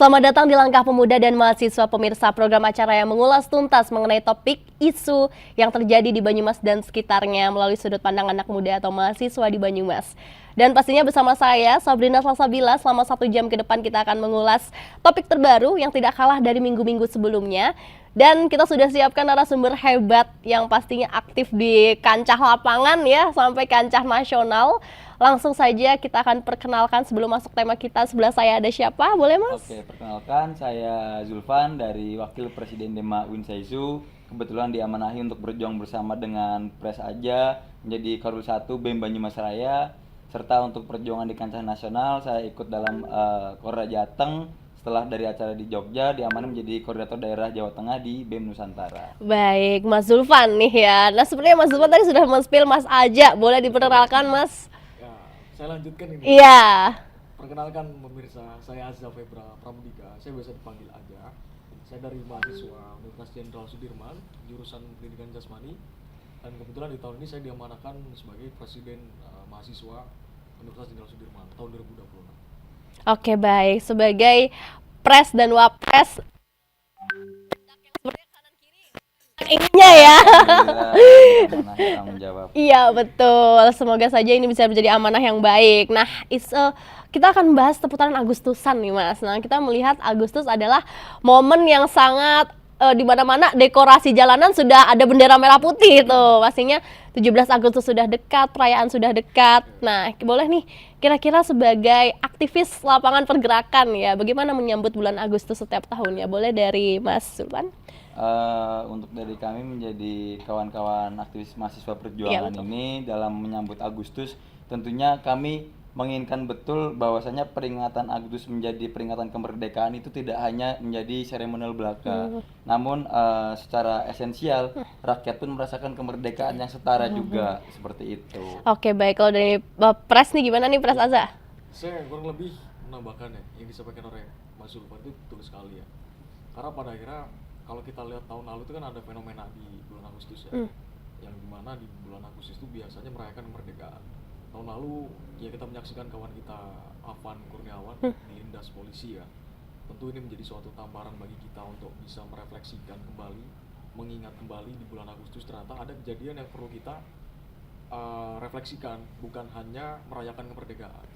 Selamat datang di Langkah Pemuda dan Mahasiswa, pemirsa program acara yang mengulas tuntas mengenai topik isu yang terjadi di Banyumas dan sekitarnya melalui sudut pandang anak muda atau mahasiswa di Banyumas. Dan pastinya bersama saya, Sabrina Salsabila, selama 1 jam ke depan kita akan mengulas topik terbaru yang tidak kalah dari minggu-minggu sebelumnya. Dan kita sudah siapkan narasumber hebat yang pastinya aktif di kancah lapangan ya, sampai kancah nasional. Langsung saja kita akan perkenalkan sebelum masuk tema kita. Sebelah saya ada siapa? Boleh Mas? Oke, perkenalkan saya Zulfan dari Wakil Presiden Dema Winsaizu. Kebetulan diamanahi untuk berjuang bersama dengan Pres Aja menjadi Korwil 1 BEM Banyumas Raya, serta untuk perjuangan di kancah nasional saya ikut dalam Korda Jateng. Setelah dari acara di Jogja, diamanai menjadi koordinator daerah Jawa Tengah di BEM Nusantara. Baik, Mas Zulfan nih ya. Nah sebenarnya Mas Zulfan tadi sudah men-spill Mas Aja. Boleh diperkenalkan Mas? Ya, saya lanjutkan ini. Iya. Perkenalkan pemirsa, saya Azza Febra Pramudika. Saya biasa dipanggil Aja. Saya dari mahasiswa Universitas Jenderal Sudirman, jurusan Pendidikan Jasmani. Dan kebetulan di tahun ini saya diamanahkan sebagai Presiden mahasiswa Universitas Jenderal Sudirman tahun 2026. Oke baik, sebagai Pres dan Wapres ininya ya. Tanggung jawab. Iya betul, semoga saja ini bisa menjadi amanah yang baik. Nah, kita akan bahas seputaran Agustusan nih Mas. Nah, kita melihat Agustus adalah momen yang sangat di mana-mana dekorasi jalanan sudah ada bendera merah putih tuh. Pastinya 17 Agustus sudah dekat, perayaan sudah dekat. Nah, boleh nih kira-kira sebagai aktivis lapangan pergerakan ya, bagaimana menyambut bulan Agustus setiap tahunnya? Boleh dari Mas Sultan? Untuk dari kami menjadi kawan-kawan aktivis mahasiswa perjuangan ini dalam menyambut Agustus, tentunya kami menginginkan betul bahwasanya peringatan Agustus menjadi peringatan kemerdekaan itu tidak hanya menjadi seremonial belaka, namun secara esensial rakyat pun merasakan kemerdekaan yang setara juga, seperti itu. Oke baik, kalau dari Pres nih gimana nih Pres Azza? Saya kurang lebih menambahkan ya, yang disampaikan oleh Mas Zulfan itu betul sekali ya. Karena pada akhirnya kalau kita lihat tahun lalu itu kan ada fenomena di bulan Agustus ya, yang dimana di bulan Agustus itu biasanya merayakan kemerdekaan. Tahun lalu ya kita menyaksikan kawan kita Afan Kurniawan dilindas polisi ya. Tentu ini menjadi suatu tamparan bagi kita untuk bisa merefleksikan kembali, mengingat kembali di bulan Agustus ternyata ada kejadian yang perlu kita refleksikan, bukan hanya merayakan kemerdekaan.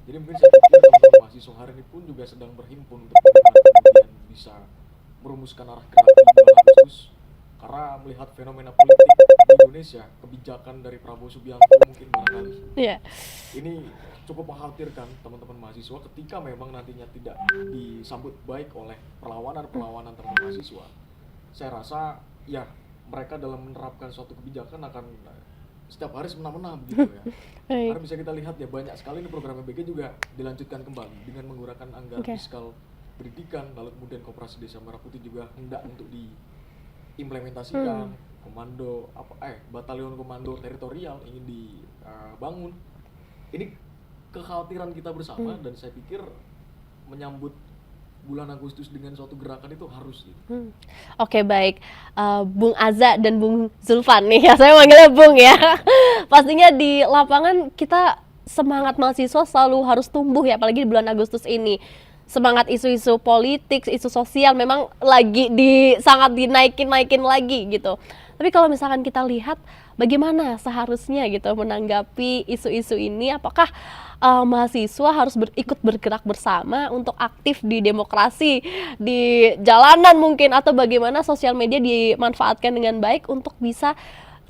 Jadi mungkin saya pikir teman-teman mahasiswa hari ini pun juga sedang berhimpun untuk kemudian bisa merumuskan arah gerak di bulan Agustus, karena melihat fenomena politik di Indonesia, kebijakan dari Prabowo Subianto mungkin barangkali ini cukup mengkhawatirkan teman-teman mahasiswa ketika memang nantinya tidak disambut baik oleh perlawanan teman mahasiswa. Saya rasa ya mereka dalam menerapkan suatu kebijakan akan setiap hari semena-mena begitu ya. Karena bisa kita lihat ya banyak sekali ini program MBG juga dilanjutkan kembali dengan menggunakan anggaran fiskal pendidikan, lalu kemudian Koperasi Desa Merah Putih juga hendak untuk diimplementasikan batalion komando teritorial ingin dibangun. Ini kekhawatiran kita bersama dan saya pikir menyambut bulan Agustus dengan suatu gerakan itu harus gitu. Oke baik, Bung Azza dan Bung Zulfan nih ya, saya manggilnya Bung ya. Pastinya di lapangan kita semangat mahasiswa selalu harus tumbuh ya, apalagi di bulan Agustus ini. Semangat isu-isu politik, isu sosial memang lagi sangat dinaikin lagi gitu. Tapi kalau misalkan kita lihat bagaimana seharusnya gitu menanggapi isu-isu ini, apakah mahasiswa harus ikut bergerak bersama untuk aktif di demokrasi, di jalanan mungkin, atau bagaimana sosial media dimanfaatkan dengan baik untuk bisa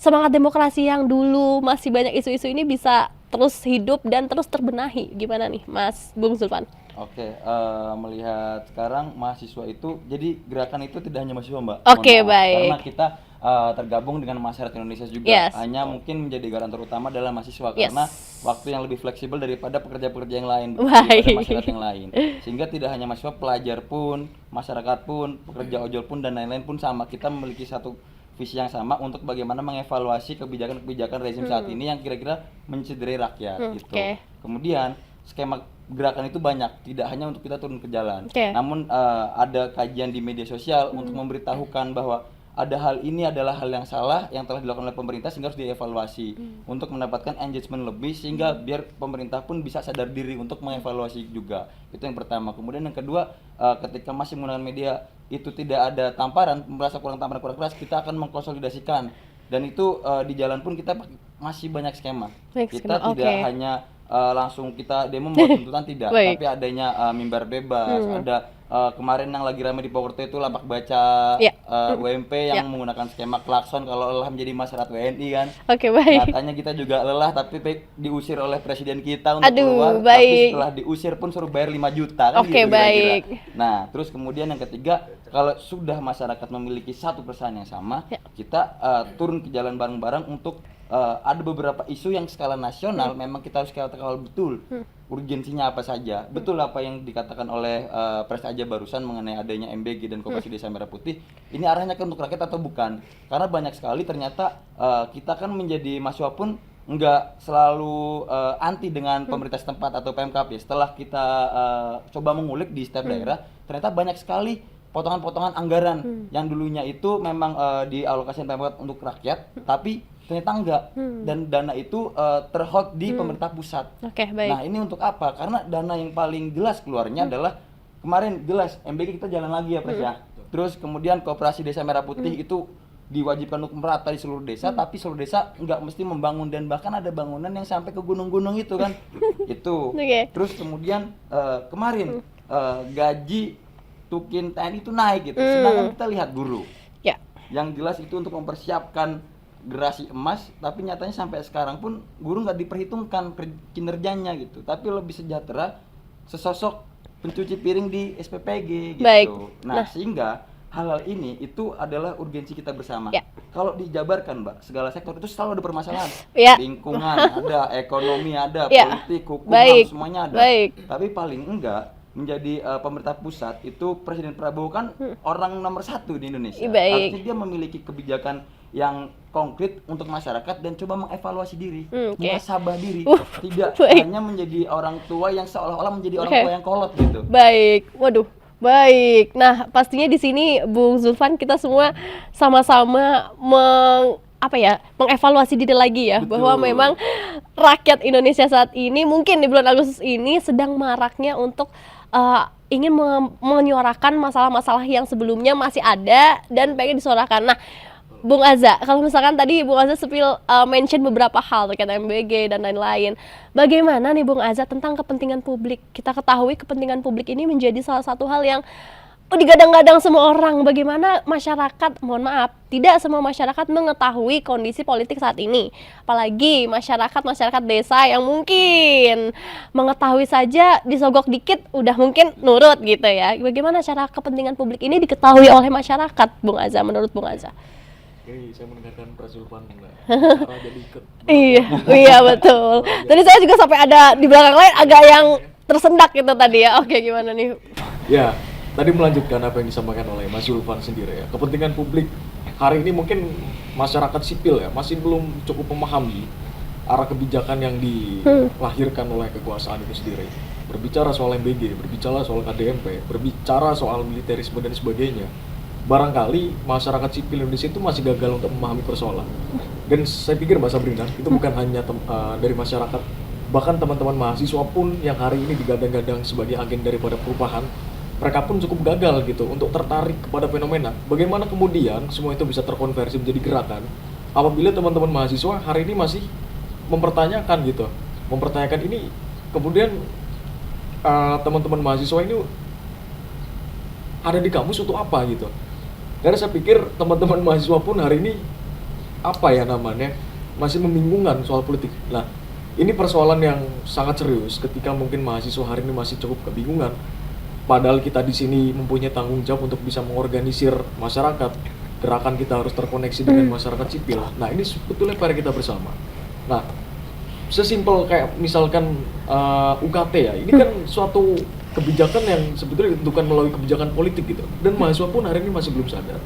semangat demokrasi yang dulu masih banyak isu-isu ini bisa terus hidup dan terus terbenahi. Gimana nih Mas Bung Zulfan? Oke, melihat sekarang mahasiswa itu, jadi gerakan itu tidak hanya mahasiswa Mbak. Oke, baik. Karena kita tergabung dengan masyarakat Indonesia juga. Hanya mungkin menjadi garantor utama adalah mahasiswa karena waktu yang lebih fleksibel daripada pekerja-pekerja yang lain, daripada masyarakat yang lain. Sehingga tidak hanya mahasiswa, pelajar pun, masyarakat pun, pekerja ojol pun dan lain-lain pun sama. Kita memiliki satu visi yang sama untuk bagaimana mengevaluasi kebijakan-kebijakan rezim saat ini yang kira-kira mencederai rakyat gitu. Kemudian skema gerakan itu banyak, tidak hanya untuk kita turun ke jalan. Namun ada kajian di media sosial untuk memberitahukan bahwa ada hal ini adalah hal yang salah yang telah dilakukan oleh pemerintah sehingga harus dievaluasi untuk mendapatkan engagement lebih sehingga biar pemerintah pun bisa sadar diri untuk mengevaluasi juga. Itu yang pertama. Kemudian yang kedua, ketika masih menggunakan media itu tidak ada tamparan, merasa kurang tamparan kurang keras, kita akan mengkonsolidasikan. Dan itu di jalan pun kita masih banyak skema. Kita tidak hanya langsung kita demo membuat tuntutan tidak, tapi adanya mimbar bebas, ada kemarin yang lagi ramai di Purwokerto itu lapak baca WMP yang menggunakan skema klakson kalau lelah menjadi masyarakat WNI kan. Katanya kita juga lelah tapi diusir oleh presiden kita untuk keluar, tapi setelah diusir pun suruh bayar 5 juta kan gitu kira-kira. Nah, terus kemudian yang ketiga, kalau sudah masyarakat memiliki satu pesan yang sama, kita turun ke jalan bareng-bareng untuk ada beberapa isu yang skala nasional memang kita harus kawal betul urgensinya apa saja. Betul apa yang dikatakan oleh Pres aja barusan mengenai adanya MBG dan Koperasi Desa Merah Putih, ini arahnya ke untuk rakyat atau bukan? Karena banyak sekali ternyata kita kan menjadi mahasiswa pun nggak selalu anti dengan pemerintah setempat atau Pemkab ya. Setelah kita coba mengulik di setiap daerah, ternyata banyak sekali potongan-potongan anggaran yang dulunya itu memang dialokasikan Pemkab untuk rakyat, tapi ternyata enggak, dan dana itu terhold di pemerintah pusat. Nah, ini untuk apa? Karena dana yang paling jelas keluarnya adalah kemarin jelas MBG kita jalan lagi ya Pres ya. Terus kemudian Koperasi Desa Merah Putih itu diwajibkan untuk merata di seluruh desa, tapi seluruh desa enggak mesti membangun, dan bahkan ada bangunan yang sampai ke gunung-gunung itu kan. Itu. Terus kemudian kemarin gaji tukin TNI itu naik gitu. Sedangkan kita lihat guru. Yang jelas itu untuk mempersiapkan generasi emas, tapi nyatanya sampai sekarang pun guru nggak diperhitungkan kinerjanya gitu, tapi lebih sejahtera sesosok pencuci piring di SPPG gitu. Nah, sehingga hal-hal ini itu adalah urgensi kita bersama. Kalau dijabarkan Mbak, segala sektor itu selalu ada permasalahan. Lingkungan ada, ekonomi ada, politik, hukum, semuanya ada. Tapi paling enggak menjadi pemerintah pusat itu Presiden Prabowo kan orang nomor 1 di Indonesia. Artinya dia memiliki kebijakan yang konkret untuk masyarakat dan coba mengevaluasi diri, muhasabah diri, tidak hanya menjadi orang tua yang seolah-olah menjadi orang tua yang kolot gitu. Baik. Nah, pastinya di sini Bung Zulfan kita semua sama-sama mengevaluasi diri lagi ya. Bahwa memang rakyat Indonesia saat ini mungkin di bulan Agustus ini sedang maraknya untuk ingin menyuarakan masalah-masalah yang sebelumnya masih ada dan pengen disuarakan. Nah, Bung Aza, kalau misalkan tadi Bung Aza mention beberapa hal terkait MBG dan lain-lain. Bagaimana nih Bung Aza tentang kepentingan publik? Kita ketahui kepentingan publik ini menjadi salah satu hal yang digadang-gadang semua orang. Bagaimana masyarakat, mohon maaf, tidak semua masyarakat mengetahui kondisi politik saat ini. Apalagi masyarakat desa yang mungkin mengetahui saja disogok dikit udah mungkin nurut gitu ya. Bagaimana cara kepentingan publik ini diketahui oleh masyarakat, Bung Aza, menurut Bung Aza? Saya mendengarkan Pres Zulfan jadi ikut. Iya betul. Tadi saya juga sampai ada di belakang lain agak yang tersendak gitu tadi ya. Oke, gimana nih? Ya, tadi melanjutkan apa yang disampaikan oleh Mas Zulfan sendiri ya. Kepentingan publik hari ini mungkin masyarakat sipil ya masih belum cukup memahami arah kebijakan yang dilahirkan oleh kekuasaan itu sendiri. Berbicara soal MBG, berbicara soal KDMP, berbicara soal militerisme dan sebagainya. Barangkali masyarakat sipil Indonesia itu masih gagal untuk memahami persoalan. Dan saya pikir Mbak Sabrina, itu bukan hanya dari masyarakat, bahkan teman-teman mahasiswa pun yang hari ini digadang-gadang sebagai agen daripada perubahan, mereka pun cukup gagal gitu untuk tertarik kepada fenomena. Bagaimana kemudian semua itu bisa terkonversi menjadi gerakan apabila teman-teman mahasiswa hari ini masih mempertanyakan ini, kemudian teman-teman mahasiswa ini ada di kampus untuk apa gitu. Karena saya pikir teman-teman mahasiswa pun hari ini masih membingungkan soal politik. Nah, ini persoalan yang sangat serius ketika mungkin mahasiswa hari ini masih cukup kebingungan. Padahal kita di sini mempunyai tanggung jawab untuk bisa mengorganisir masyarakat. Gerakan kita harus terkoneksi dengan masyarakat sipil. Nah, ini sebetulnya PR kita bersama. Nah, sesimpel kayak misalkan UKT ya, ini kan suatu kebijakan yang sebetulnya ditentukan melalui kebijakan politik gitu, dan mahasiswa pun hari ini masih belum sadar.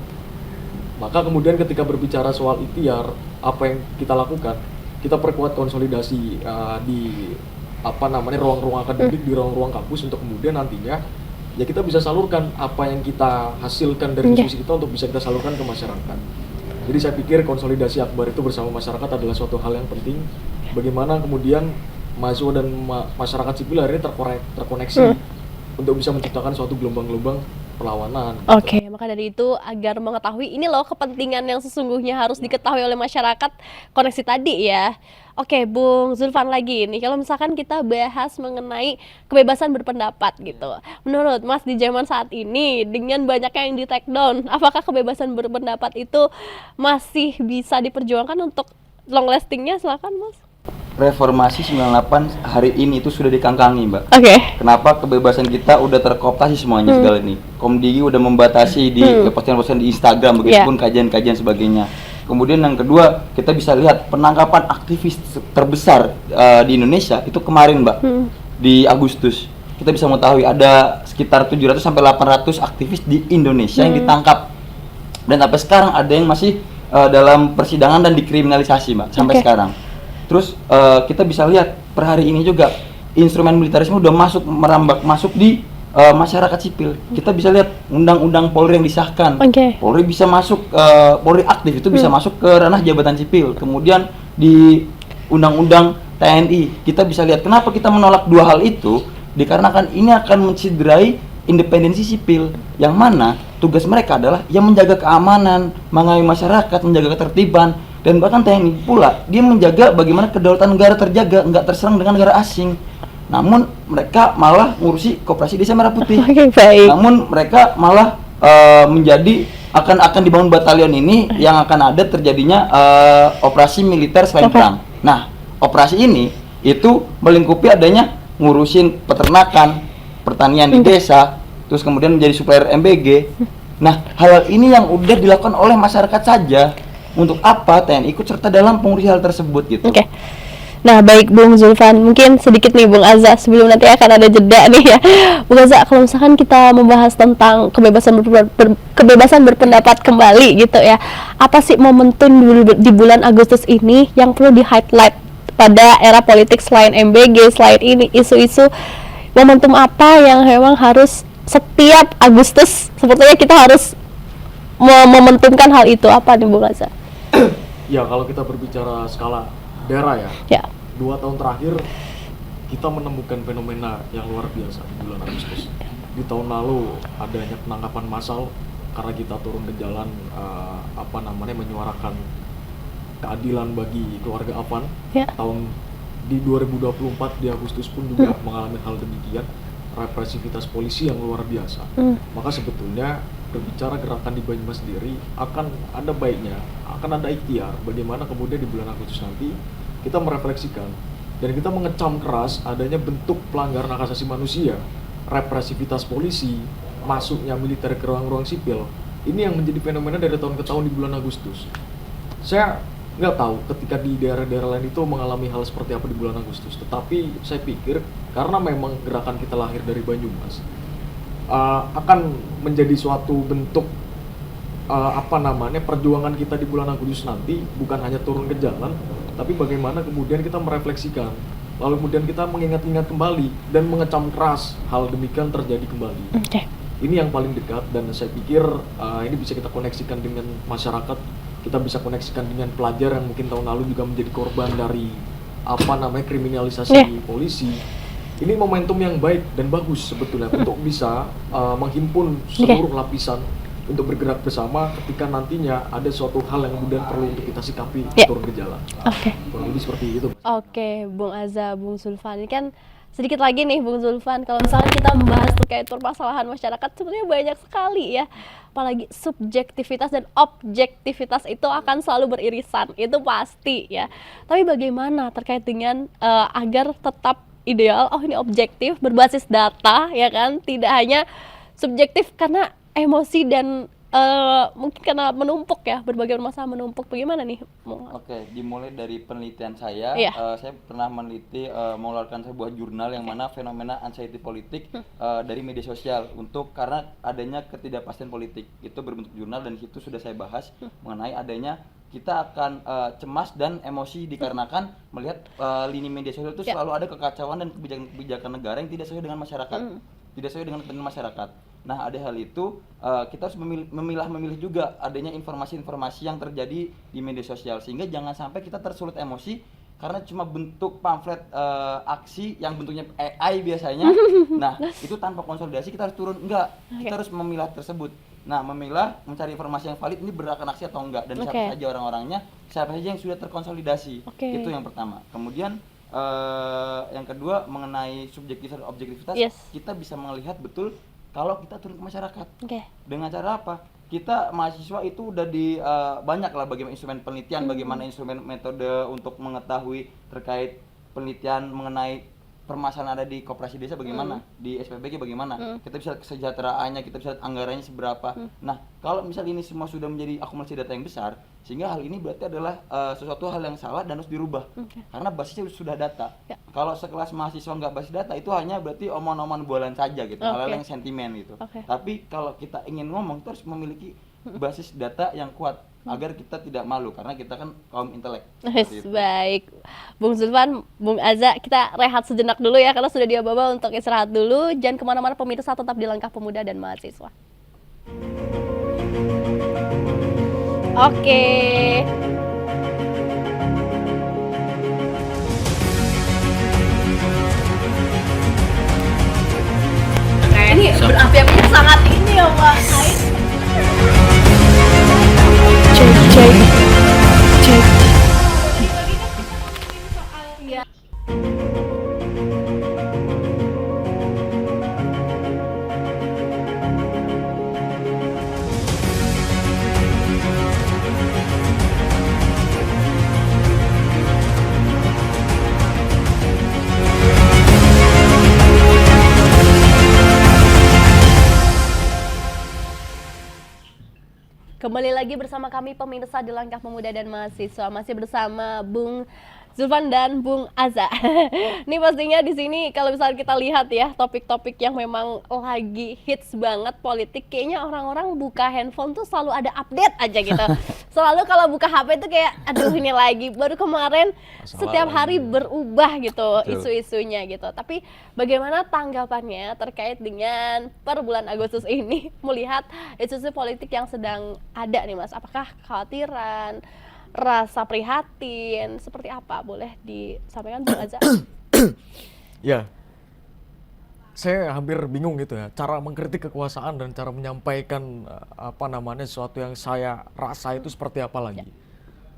Maka kemudian ketika berbicara soal ikhtiar, apa yang kita lakukan, kita perkuat konsolidasi di ruang-ruang akademik, di ruang-ruang kampus untuk kemudian nantinya ya kita bisa salurkan apa yang kita hasilkan dari diskusi kita untuk bisa kita salurkan ke masyarakat. Jadi saya pikir konsolidasi akbar itu bersama masyarakat adalah suatu hal yang penting. Bagaimana kemudian mahasiswa dan masyarakat sipil akhirnya terkoneksi untuk bisa menciptakan suatu gelombang-gelombang perlawanan. Oke, maka dari itu agar mengetahui ini loh kepentingan yang sesungguhnya harus diketahui oleh masyarakat, koneksi tadi ya. Oke, Bung Zulfan lagi nih, kalau misalkan kita bahas mengenai kebebasan berpendapat gitu. Menurut Mas di zaman saat ini dengan banyaknya yang di take down, apakah kebebasan berpendapat itu masih bisa diperjuangkan untuk long lastingnya? Silakan Mas. Reformasi 98 hari ini itu sudah dikangkangi, Mbak. Oke. Kenapa kebebasan kita udah terkooptasi semuanya segala ini. Komdigi udah membatasi di postingan-postingan di Instagram, begitupun kajian-kajian sebagainya. Kemudian yang kedua, kita bisa lihat penangkapan aktivis terbesar di Indonesia itu kemarin, Mbak. Di Agustus. Kita bisa mengetahui ada sekitar 700 sampai 800 aktivis di Indonesia yang ditangkap. Dan sampai sekarang ada yang masih dalam persidangan dan dikriminalisasi, Mbak, sampai sekarang. Terus kita bisa lihat per hari ini juga instrumen militerisme udah merambak masuk di masyarakat sipil. Kita bisa lihat undang-undang Polri yang disahkan. Polri bisa masuk, Polri aktif itu bisa masuk ke ranah jabatan sipil. Kemudian di undang-undang TNI kita bisa lihat kenapa kita menolak dua hal itu, dikarenakan ini akan menciderai independensi sipil yang mana tugas mereka adalah yang menjaga keamanan, mengayomi masyarakat, menjaga ketertiban. Dan bahkan TNI pula, dia menjaga bagaimana kedaulatan negara terjaga, nggak terserang dengan negara asing. Namun mereka malah ngurusi Koperasi Desa Merah Putih. Namun mereka malah akan dibangun batalion ini yang akan ada terjadinya operasi militer selain perang. Nah, operasi ini itu melingkupi adanya ngurusin peternakan, pertanian di desa, terus kemudian menjadi supplier MBG. Nah, hal ini yang udah dilakukan oleh masyarakat saja. Untuk apa TNI ikut serta dalam pengurusan hal tersebut gitu. Oke. Nah, baik Bung Zulfan, mungkin sedikit nih Bung Azza sebelum nanti akan ada jeda nih ya. Bung Azza, kalau misalkan kita membahas tentang kebebasan berpendapat kembali gitu ya. Apa sih momentum di bulan Agustus ini yang perlu di-highlight pada era politik selain MBG, selain ini isu-isu, momentum apa yang memang harus setiap Agustus sepertinya kita harus mementumkan hal itu, apa nih Bung Azza? Ya, kalau kita berbicara skala daerah ya, 2 tahun terakhir kita menemukan fenomena yang luar biasa di bulan Agustus. Di tahun lalu adanya penangkapan massal karena kita turun ke jalan menyuarakan keadilan bagi keluarga Afan. Di 2024 di Agustus pun juga mengalami hal demikian, represivitas polisi yang luar biasa. Maka sebetulnya berbicara gerakan di Banyumas sendiri akan ada baiknya, akan ada ikhtiar bagaimana kemudian di bulan Agustus nanti kita merefleksikan dan kita mengecam keras adanya bentuk pelanggaran hak asasi manusia, represivitas polisi, masuknya militer ke ruang-ruang sipil. Ini yang menjadi fenomena dari tahun ke tahun di bulan Agustus. Saya nggak tahu ketika di daerah-daerah lain itu mengalami hal seperti apa di bulan Agustus, tetapi saya pikir karena memang gerakan kita lahir dari Banyumas, akan menjadi suatu bentuk perjuangan kita di bulan Agustus nanti bukan hanya turun ke jalan, tapi bagaimana kemudian kita merefleksikan, lalu kemudian kita mengingat-ingat kembali dan mengecam keras hal demikian terjadi kembali. Ini yang paling dekat dan saya pikir ini bisa kita koneksikan dengan masyarakat, kita bisa koneksikan dengan pelajar yang mungkin tahun lalu juga menjadi korban dari kriminalisasi polisi. Ini momentum yang baik dan bagus sebetulnya untuk bisa menghimpun seluruh lapisan untuk bergerak bersama ketika nantinya ada suatu hal yang kemudian perlu untuk kita sikapi turun ke jalan. Kurang lebih seperti itu. Oke, Bung Azza, Bung Zulfan, ini kan sedikit lagi nih Bung Zulfan, kalau misalnya kita membahas terkait permasalahan masyarakat sebenarnya banyak sekali ya, apalagi subjektivitas dan objektivitas itu akan selalu beririsan, itu pasti ya. Tapi bagaimana terkait dengan agar tetap ideal, ini objektif berbasis data ya kan, tidak hanya subjektif karena emosi dan mungkin karena menumpuk ya, berbagai masalah menumpuk. Bagaimana nih? Oke, dimulai dari penelitian saya, saya pernah meneliti mengeluarkan sebuah jurnal yang mana fenomena anxiety politik dari media sosial karena adanya ketidakpastian politik. Itu berbentuk jurnal dan itu sudah saya bahas mengenai adanya kita akan cemas dan emosi dikarenakan melihat lini media sosial itu selalu ada kekacauan dan kebijakan negara yang tidak sesuai dengan masyarakat. tidak sesuai dengan kepentingan masyarakat. Nah, ada hal itu kita harus memilih juga adanya informasi-informasi yang terjadi di media sosial, sehingga jangan sampai kita tersulut emosi karena cuma bentuk pamflet aksi yang bentuknya AI biasanya. Nah, itu tanpa konsolidasi kita harus turun. Enggak, kita harus memilah tersebut. Nah, memilah, mencari informasi yang valid, ini berdasarkan aksi atau enggak, dan siapa saja orang-orangnya, siapa saja yang sudah terkonsolidasi. Itu yang pertama. Kemudian yang kedua mengenai subjektivitas dan objektivitas, kita bisa melihat betul kalau kita turun ke masyarakat. Dengan cara apa? Kita mahasiswa itu udah di banyak lah bagaimana instrumen penelitian, bagaimana instrumen metode untuk mengetahui terkait penelitian mengenai permasalahan ada di koperasi desa bagaimana, di SPBG bagaimana, kita bisa lihat kesejahteraannya, kita bisa lihat anggarannya seberapa. Nah, kalau misalnya ini semua sudah menjadi akumulasi data yang besar, sehingga hal ini berarti adalah sesuatu hal yang salah dan harus dirubah, karena basisnya sudah data. Kalau sekelas mahasiswa nggak basis data, itu hanya berarti omong-omongan bualan saja gitu, hal-hal yang sentimen gitu. Tapi kalau kita ingin ngomong, kita harus memiliki basis data yang kuat, agar kita tidak malu, karena kita kan kaum intelek. Baik, Bung Zulfan, Bung Aza, kita rehat sejenak dulu ya, karena sudah dibawa untuk istirahat dulu. Jangan kemana-mana pemirsa, tetap di Langkah Pemuda dan Mahasiswa. Oke. Ini berapi-apinya sangat ini ya Pak. Cek. Kembali lagi bersama kami pemirsa di Langkah Pemuda dan Mahasiswa, masih bersama Bung Zulfan dan Bung Aza. Ini pastinya di sini kalau misalnya kita lihat ya topik-topik yang memang lagi hits banget politik, kayaknya orang-orang buka handphone tuh selalu ada update aja gitu. Selalu kalau buka HP tuh kayak aduh ini lagi, baru kemarin setiap hari berubah gitu isu-isunya gitu. Tapi bagaimana tanggapannya terkait dengan per bulan Agustus ini melihat isu-isu politik yang sedang ada nih Mas? Apakah kekhawatiran, rasa prihatin, seperti apa? Boleh disampaikan Bung Aza? Ya, saya hampir bingung gitu ya, cara mengkritik kekuasaan dan cara menyampaikan sesuatu yang saya rasa itu seperti apa lagi.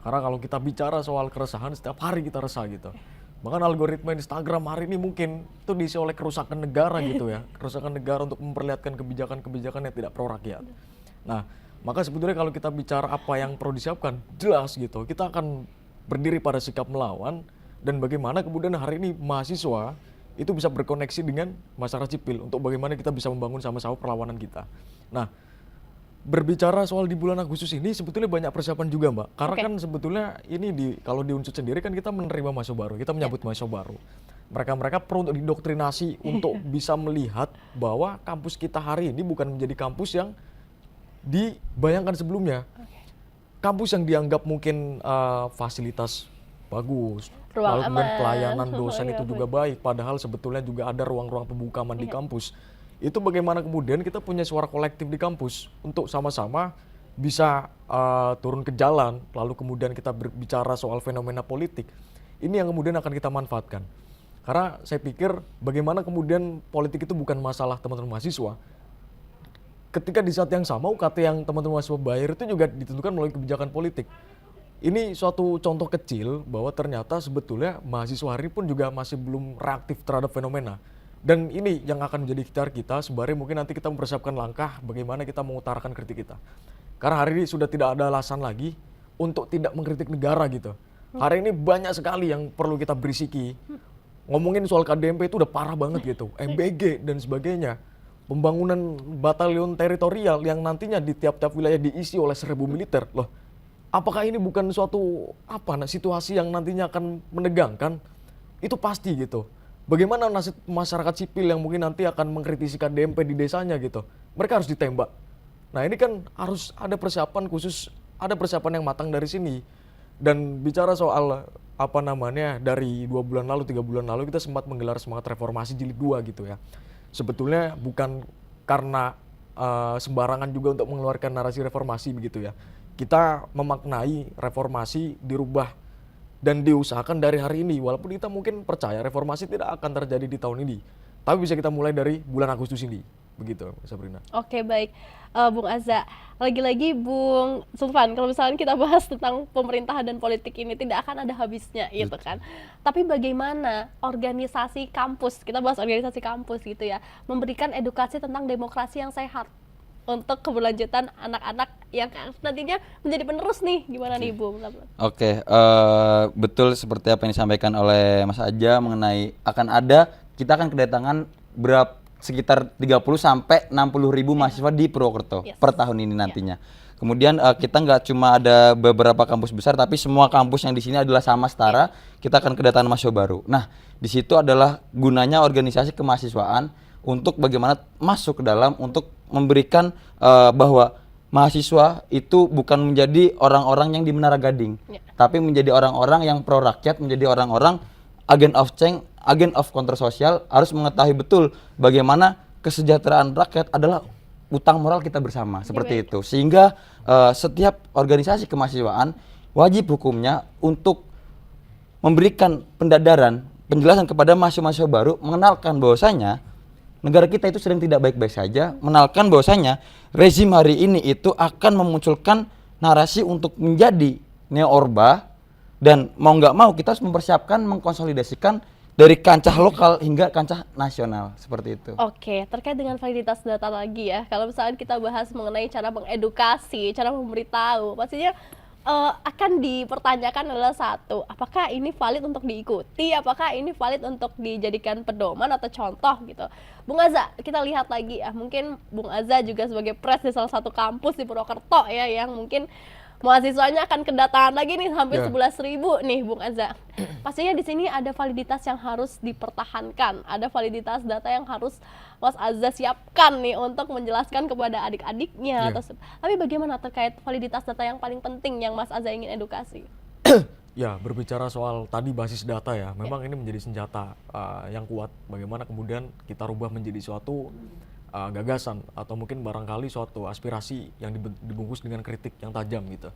Karena kalau kita bicara soal keresahan, setiap hari kita resah gitu. Bahkan algoritma Instagram hari ini mungkin itu diisi oleh kerusakan negara gitu ya, kerusakan negara untuk memperlihatkan kebijakan-kebijakan yang tidak pro rakyat. Nah, maka sebetulnya kalau kita bicara apa yang perlu disiapkan, jelas gitu, kita akan berdiri pada sikap melawan, dan bagaimana kemudian hari ini mahasiswa itu bisa berkoneksi dengan masyarakat sipil untuk bagaimana kita bisa membangun sama-sama perlawanan kita. Nah, berbicara soal di bulan Agustus ini sebetulnya banyak persiapan juga Mbak, karena kan sebetulnya ini kalau di Unsud sendiri kan kita menerima mahasiswa baru, kita menyambut mahasiswa baru. Mereka perlu untuk didoktrinasi untuk bisa melihat bahwa kampus kita hari ini bukan menjadi kampus yang dibayangkan sebelumnya. Kampus yang dianggap mungkin fasilitas bagus, lalu kemudian pelayanan dosen itu juga baik, padahal sebetulnya juga ada ruang-ruang pembukaan di kampus. Itu bagaimana kemudian kita punya suara kolektif di kampus untuk sama-sama bisa turun ke jalan, lalu kemudian kita berbicara soal fenomena politik. Ini yang kemudian akan kita manfaatkan. Karena saya pikir bagaimana kemudian politik itu bukan masalah teman-teman mahasiswa. Ketika di saat yang sama UKT yang teman-teman mahasiswa bayar itu juga ditentukan melalui kebijakan politik. Ini suatu contoh kecil bahwa ternyata sebetulnya mahasiswa hari ini pun juga masih belum reaktif terhadap fenomena. Dan ini yang akan menjadi ikhtiar kita, sembari mungkin nanti kita mempersiapkan langkah bagaimana kita mengutarakan kritik kita. Karena hari ini sudah tidak ada alasan lagi untuk tidak mengkritik negara gitu. Hari ini banyak sekali yang perlu kita berisiki. Ngomongin soal KDMP itu udah parah banget gitu, MBG dan sebagainya. Pembangunan batalion teritorial yang nantinya di tiap-tiap wilayah diisi oleh 1.000 militer. Loh, apakah ini bukan suatu situasi yang nantinya akan menegangkan? Itu pasti gitu. Bagaimana nasib masyarakat sipil yang mungkin nanti akan mengkritisi KDMP di desanya gitu. Mereka harus ditembak. Nah, ini kan harus ada persiapan khusus, ada persiapan yang matang dari sini. Dan bicara soal dari 2 bulan lalu, 3 bulan lalu kita sempat menggelar semangat reformasi jilid 2 gitu ya. sebetulnya bukan karena sembarangan juga untuk mengeluarkan narasi reformasi begitu ya. Kita memaknai reformasi dirubah dan diusahakan dari hari ini, walaupun kita mungkin percaya reformasi tidak akan terjadi di tahun ini, tapi bisa kita mulai dari bulan Agustus ini, begitu Sabrina. Oke, baik. Bung Azza, lagi-lagi Bung Zulfan, kalau misalnya kita bahas tentang pemerintahan dan politik ini tidak akan ada habisnya gitu kan. Tapi bagaimana organisasi kampus, kita bahas organisasi kampus gitu ya, memberikan edukasi tentang demokrasi yang sehat untuk keberlanjutan anak-anak yang nantinya menjadi penerus nih, gimana nih Bung? Oke, betul seperti apa yang disampaikan oleh Mas Aja mengenai kita akan kedatangan sekitar 30 sampai 60 ribu mahasiswa di Purwokerto per tahun ini nantinya. Kemudian kita nggak cuma ada beberapa kampus besar, tapi semua kampus yang di sini adalah sama setara. Kita akan kedatangan mahasiswa baru. Nah, di situ adalah gunanya organisasi kemahasiswaan untuk bagaimana masuk ke dalam untuk memberikan bahwa mahasiswa itu bukan menjadi orang-orang yang di Menara Gading, tapi menjadi orang-orang yang pro rakyat, menjadi orang-orang agent of change, agent of counter sosial, harus mengetahui betul bagaimana kesejahteraan rakyat adalah utang moral kita bersama, seperti itu. Sehingga setiap organisasi kemahasiswaan wajib hukumnya untuk memberikan penjelasan kepada mahasiswa-mahasiswa baru, mengenalkan bahwasanya negara kita itu sedang tidak baik-baik saja, mengenalkan bahwasanya rezim hari ini itu akan memunculkan narasi untuk menjadi neo-orba, dan mau nggak mau kita harus mempersiapkan, mengkonsolidasikan dari kancah lokal hingga kancah nasional, seperti itu. Oke, terkait dengan validitas data lagi ya, kalau misalnya kita bahas mengenai cara mengedukasi, cara memberitahu, pastinya akan dipertanyakan adalah satu, apakah ini valid untuk diikuti, apakah ini valid untuk dijadikan pedoman atau contoh gitu. Bung Azza, kita lihat lagi ya, mungkin Bung Azza juga sebagai pres di salah satu kampus di Purwokerto ya, yang mungkin mahasiswanya akan kedatangan lagi nih hampir 11.000 nih Bung Azza. Pastinya di sini ada validitas yang harus dipertahankan, ada validitas data yang harus Mas Azza siapkan nih untuk menjelaskan kepada adik-adiknya. Tapi bagaimana terkait validitas data yang paling penting yang Mas Azza ingin edukasi? Ya, berbicara soal tadi basis data ya, memang ini menjadi senjata yang kuat. Bagaimana kemudian kita rubah menjadi suatu gagasan atau mungkin barangkali suatu aspirasi yang dibungkus dengan kritik yang tajam gitu.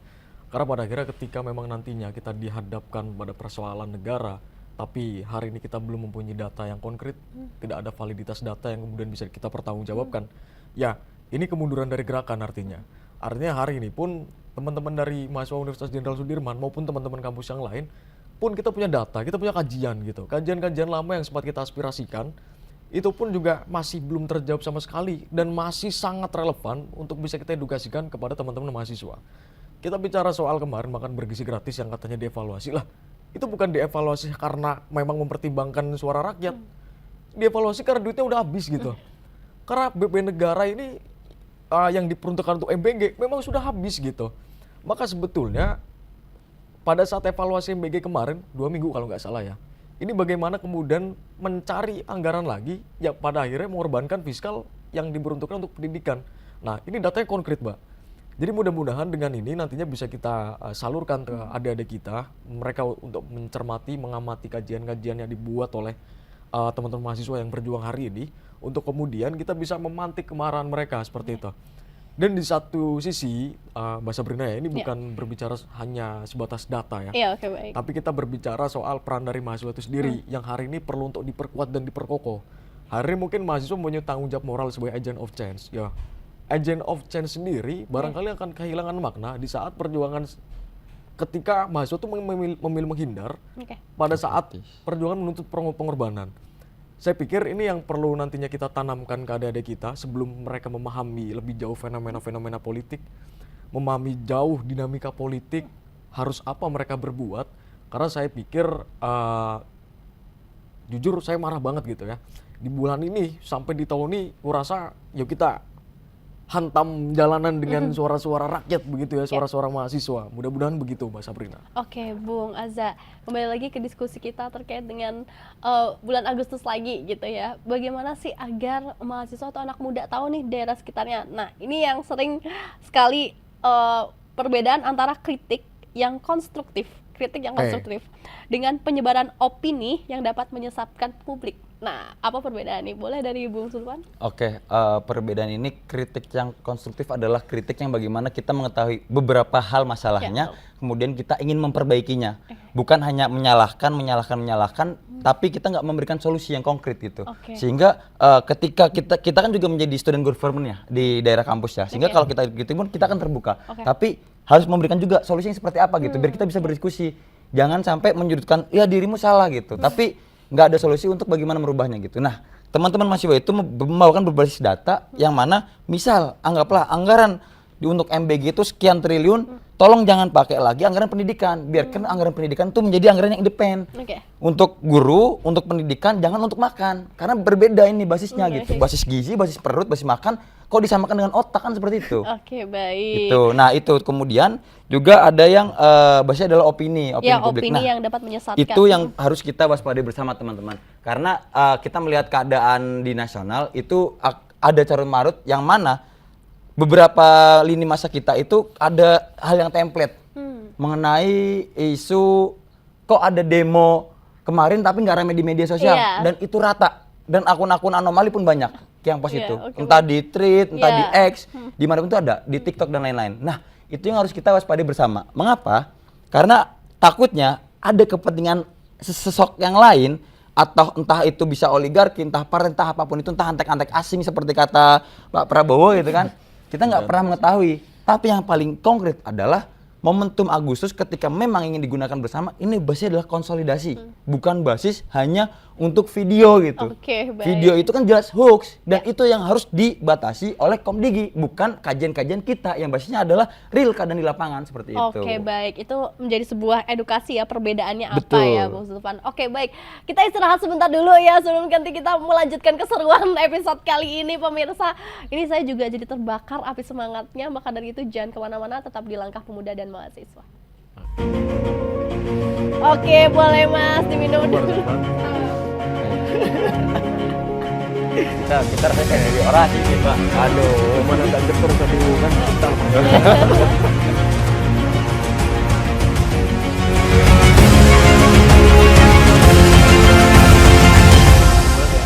Karena pada akhirnya ketika memang nantinya kita dihadapkan pada persoalan negara, tapi hari ini kita belum mempunyai data yang konkret, tidak ada validitas data yang kemudian bisa kita pertanggungjawabkan. Ya, ini kemunduran dari gerakan artinya. Artinya hari ini pun teman-teman dari mahasiswa Universitas Jenderal Sudirman maupun teman-teman kampus yang lain pun kita punya data, kita punya kajian gitu. Kajian-kajian lama yang sempat kita aspirasikan itu pun juga masih belum terjawab sama sekali dan masih sangat relevan untuk bisa kita edukasikan kepada teman-teman mahasiswa. Kita bicara soal kemarin makan bergizi gratis yang katanya dievaluasi lah. Itu bukan dievaluasi karena memang mempertimbangkan suara rakyat. Dievaluasi karena duitnya udah habis gitu. Karena BB negara ini yang diperuntukkan untuk MBG memang sudah habis gitu. Maka sebetulnya pada saat evaluasi MBG kemarin 2 minggu kalau nggak salah ya, ini bagaimana kemudian mencari anggaran lagi yang pada akhirnya mengorbankan fiskal yang diperuntukkan untuk pendidikan. Nah, ini datanya konkret, Mbak. Jadi mudah-mudahan dengan ini nantinya bisa kita salurkan ke adik-adik kita, mereka untuk mencermati, mengamati kajian-kajian yang dibuat oleh teman-teman mahasiswa yang berjuang hari ini, untuk kemudian kita bisa memantik kemarahan mereka seperti itu. Dan di satu sisi, Mbak Sabrina ya, ini bukan berbicara hanya sebatas data ya. Baik. Tapi kita berbicara soal peran dari mahasiswa itu sendiri yang hari ini perlu untuk diperkuat dan diperkokoh. Hari ini mungkin mahasiswa punya tanggung jawab moral sebagai agent of change. Ya, agent of change sendiri barangkali akan kehilangan makna di saat perjuangan ketika mahasiswa itu memilih menghindar pada saat perjuangan menuntut pengorbanan. Saya pikir ini yang perlu nantinya kita tanamkan ke adik-adik kita sebelum mereka memahami lebih jauh fenomena-fenomena politik, memahami jauh dinamika politik, harus apa mereka berbuat. Karena saya pikir, jujur saya marah banget gitu ya. Di bulan ini sampai di tahun ini, kurasa yuk kita hantam jalanan dengan suara-suara rakyat begitu ya, suara-suara mahasiswa. Mudah-mudahan begitu, Mbak Sabrina. Oke, Bung Azza, kembali lagi ke diskusi kita terkait dengan bulan Agustus lagi gitu ya. Bagaimana sih agar mahasiswa atau anak muda tahu nih daerah sekitarnya? Nah, ini yang sering sekali perbedaan antara kritik yang konstruktif dengan penyebaran opini yang dapat menyesatkan publik. Nah, apa perbedaan nih? Boleh dari Bung Sulpan? Oke, perbedaan ini kritik yang konstruktif adalah kritik yang bagaimana kita mengetahui beberapa hal masalahnya, kemudian kita ingin memperbaikinya. Bukan hanya menyalahkan, tapi kita nggak memberikan solusi yang konkret gitu. Sehingga ketika kita kan juga menjadi student government ya di daerah kampus ya. Sehingga kalau kita gitu pun kita akan terbuka. Tapi harus memberikan juga solusi yang seperti apa gitu, biar kita bisa berdiskusi. Jangan sampai menyudutkan, ya dirimu salah gitu. Tapi nggak ada solusi untuk bagaimana merubahnya gitu. Nah, teman-teman mahasiswa itu membawakan berbasis data yang mana misal anggaplah anggaran untuk MBG itu sekian triliun, tolong jangan pakai lagi anggaran pendidikan, biarkan anggaran pendidikan itu menjadi anggaran yang independen. Untuk guru, untuk pendidikan, jangan untuk makan, karena berbeda ini basisnya gitu. Basis gizi, basis perut, basis makan, kok disamakan dengan otak kan seperti itu. Baik. Itu. Nah itu kemudian juga ada yang basisnya adalah opini publik. Opini yang dapat menyesatkan. Itu yang harus kita waspadai bersama teman-teman. Karena kita melihat keadaan di nasional itu ada carut marut yang mana beberapa lini masa kita itu ada hal yang template mengenai isu kok ada demo kemarin tapi nggak ramai di media sosial dan itu rata dan akun-akun anomali pun banyak yang post itu entah di tweet, entah di X, di mana pun itu ada di TikTok dan lain-lain. Nah itu yang harus kita waspadai bersama. Mengapa? Karena takutnya ada kepentingan sesosok yang lain atau entah itu bisa oligarki, entah entah apapun itu, entah antek-antek asing seperti kata Pak Prabowo gitu kan. Kita nggak pernah mengetahui. Tapi yang paling konkret adalah momentum Agustus ketika memang ingin digunakan bersama, ini basisnya adalah konsolidasi, bukan basis hanya untuk video gitu. Video itu kan jelas hoax dan itu yang harus dibatasi oleh Komdigi, bukan kajian-kajian kita yang basisnya adalah real keadaan di lapangan seperti itu. Baik, itu menjadi sebuah edukasi ya perbedaannya apa ya Bung Sulpan. Baik, kita istirahat sebentar dulu ya sebelum nanti kita melanjutkan keseruan episode kali ini pemirsa. Ini saya juga jadi terbakar api semangatnya, maka dari itu jangan kemana-mana, tetap di Langkah Pemuda dan Mahasiswa. Boleh Mas diminum dulu. Kita rasanya kayak di orasi nih Pak. Aduh, mana tak jepur tadi kan kita.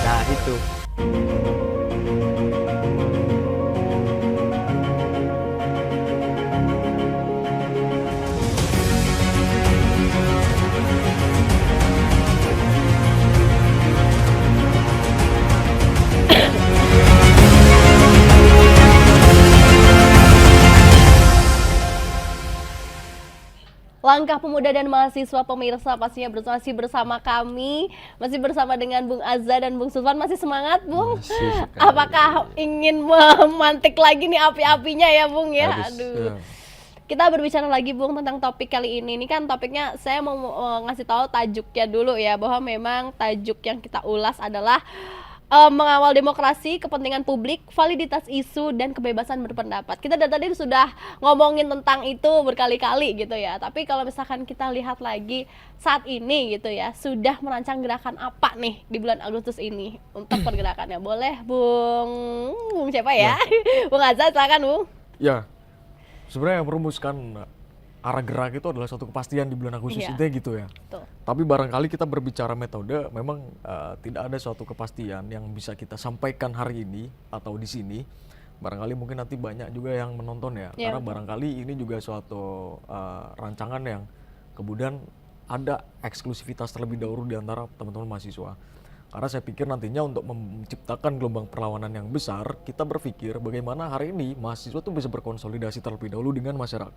Nah itu. Langkah Pemuda dan Mahasiswa pemirsa pastinya masih bersama kami, masih bersama dengan Bung Azza dan Bung Sulpan. Masih semangat Bung? Apakah ingin memantik lagi nih api-apinya ya Bung ya? Aduh. Kita berbicara lagi Bung tentang topik kali ini. Ini kan topiknya saya mau ngasih tahu tajuknya dulu ya, bahwa memang tajuk yang kita ulas adalah mengawal demokrasi, kepentingan publik, validitas isu, dan kebebasan berpendapat. Kita dari tadi sudah ngomongin tentang itu berkali-kali gitu ya. Tapi kalau misalkan kita lihat lagi saat ini gitu ya, sudah merancang gerakan apa nih di bulan Agustus ini untuk pergerakannya? Boleh Bung siapa ya? Bung Azza silakan Bung. Ya, sebenarnya yang merumuskan arah gerak itu adalah suatu kepastian di bulan Agustus itu gitu ya. Tapi barangkali kita berbicara metode, memang tidak ada suatu kepastian yang bisa kita sampaikan hari ini atau di sini. Barangkali mungkin nanti banyak juga yang menonton ya, karena barangkali ini juga suatu rancangan yang kemudian ada eksklusivitas terlebih dahulu di antara teman-teman mahasiswa. Karena saya pikir nantinya untuk menciptakan gelombang perlawanan yang besar, kita berpikir bagaimana hari ini mahasiswa itu bisa berkonsolidasi terlebih dahulu dengan masyarakat.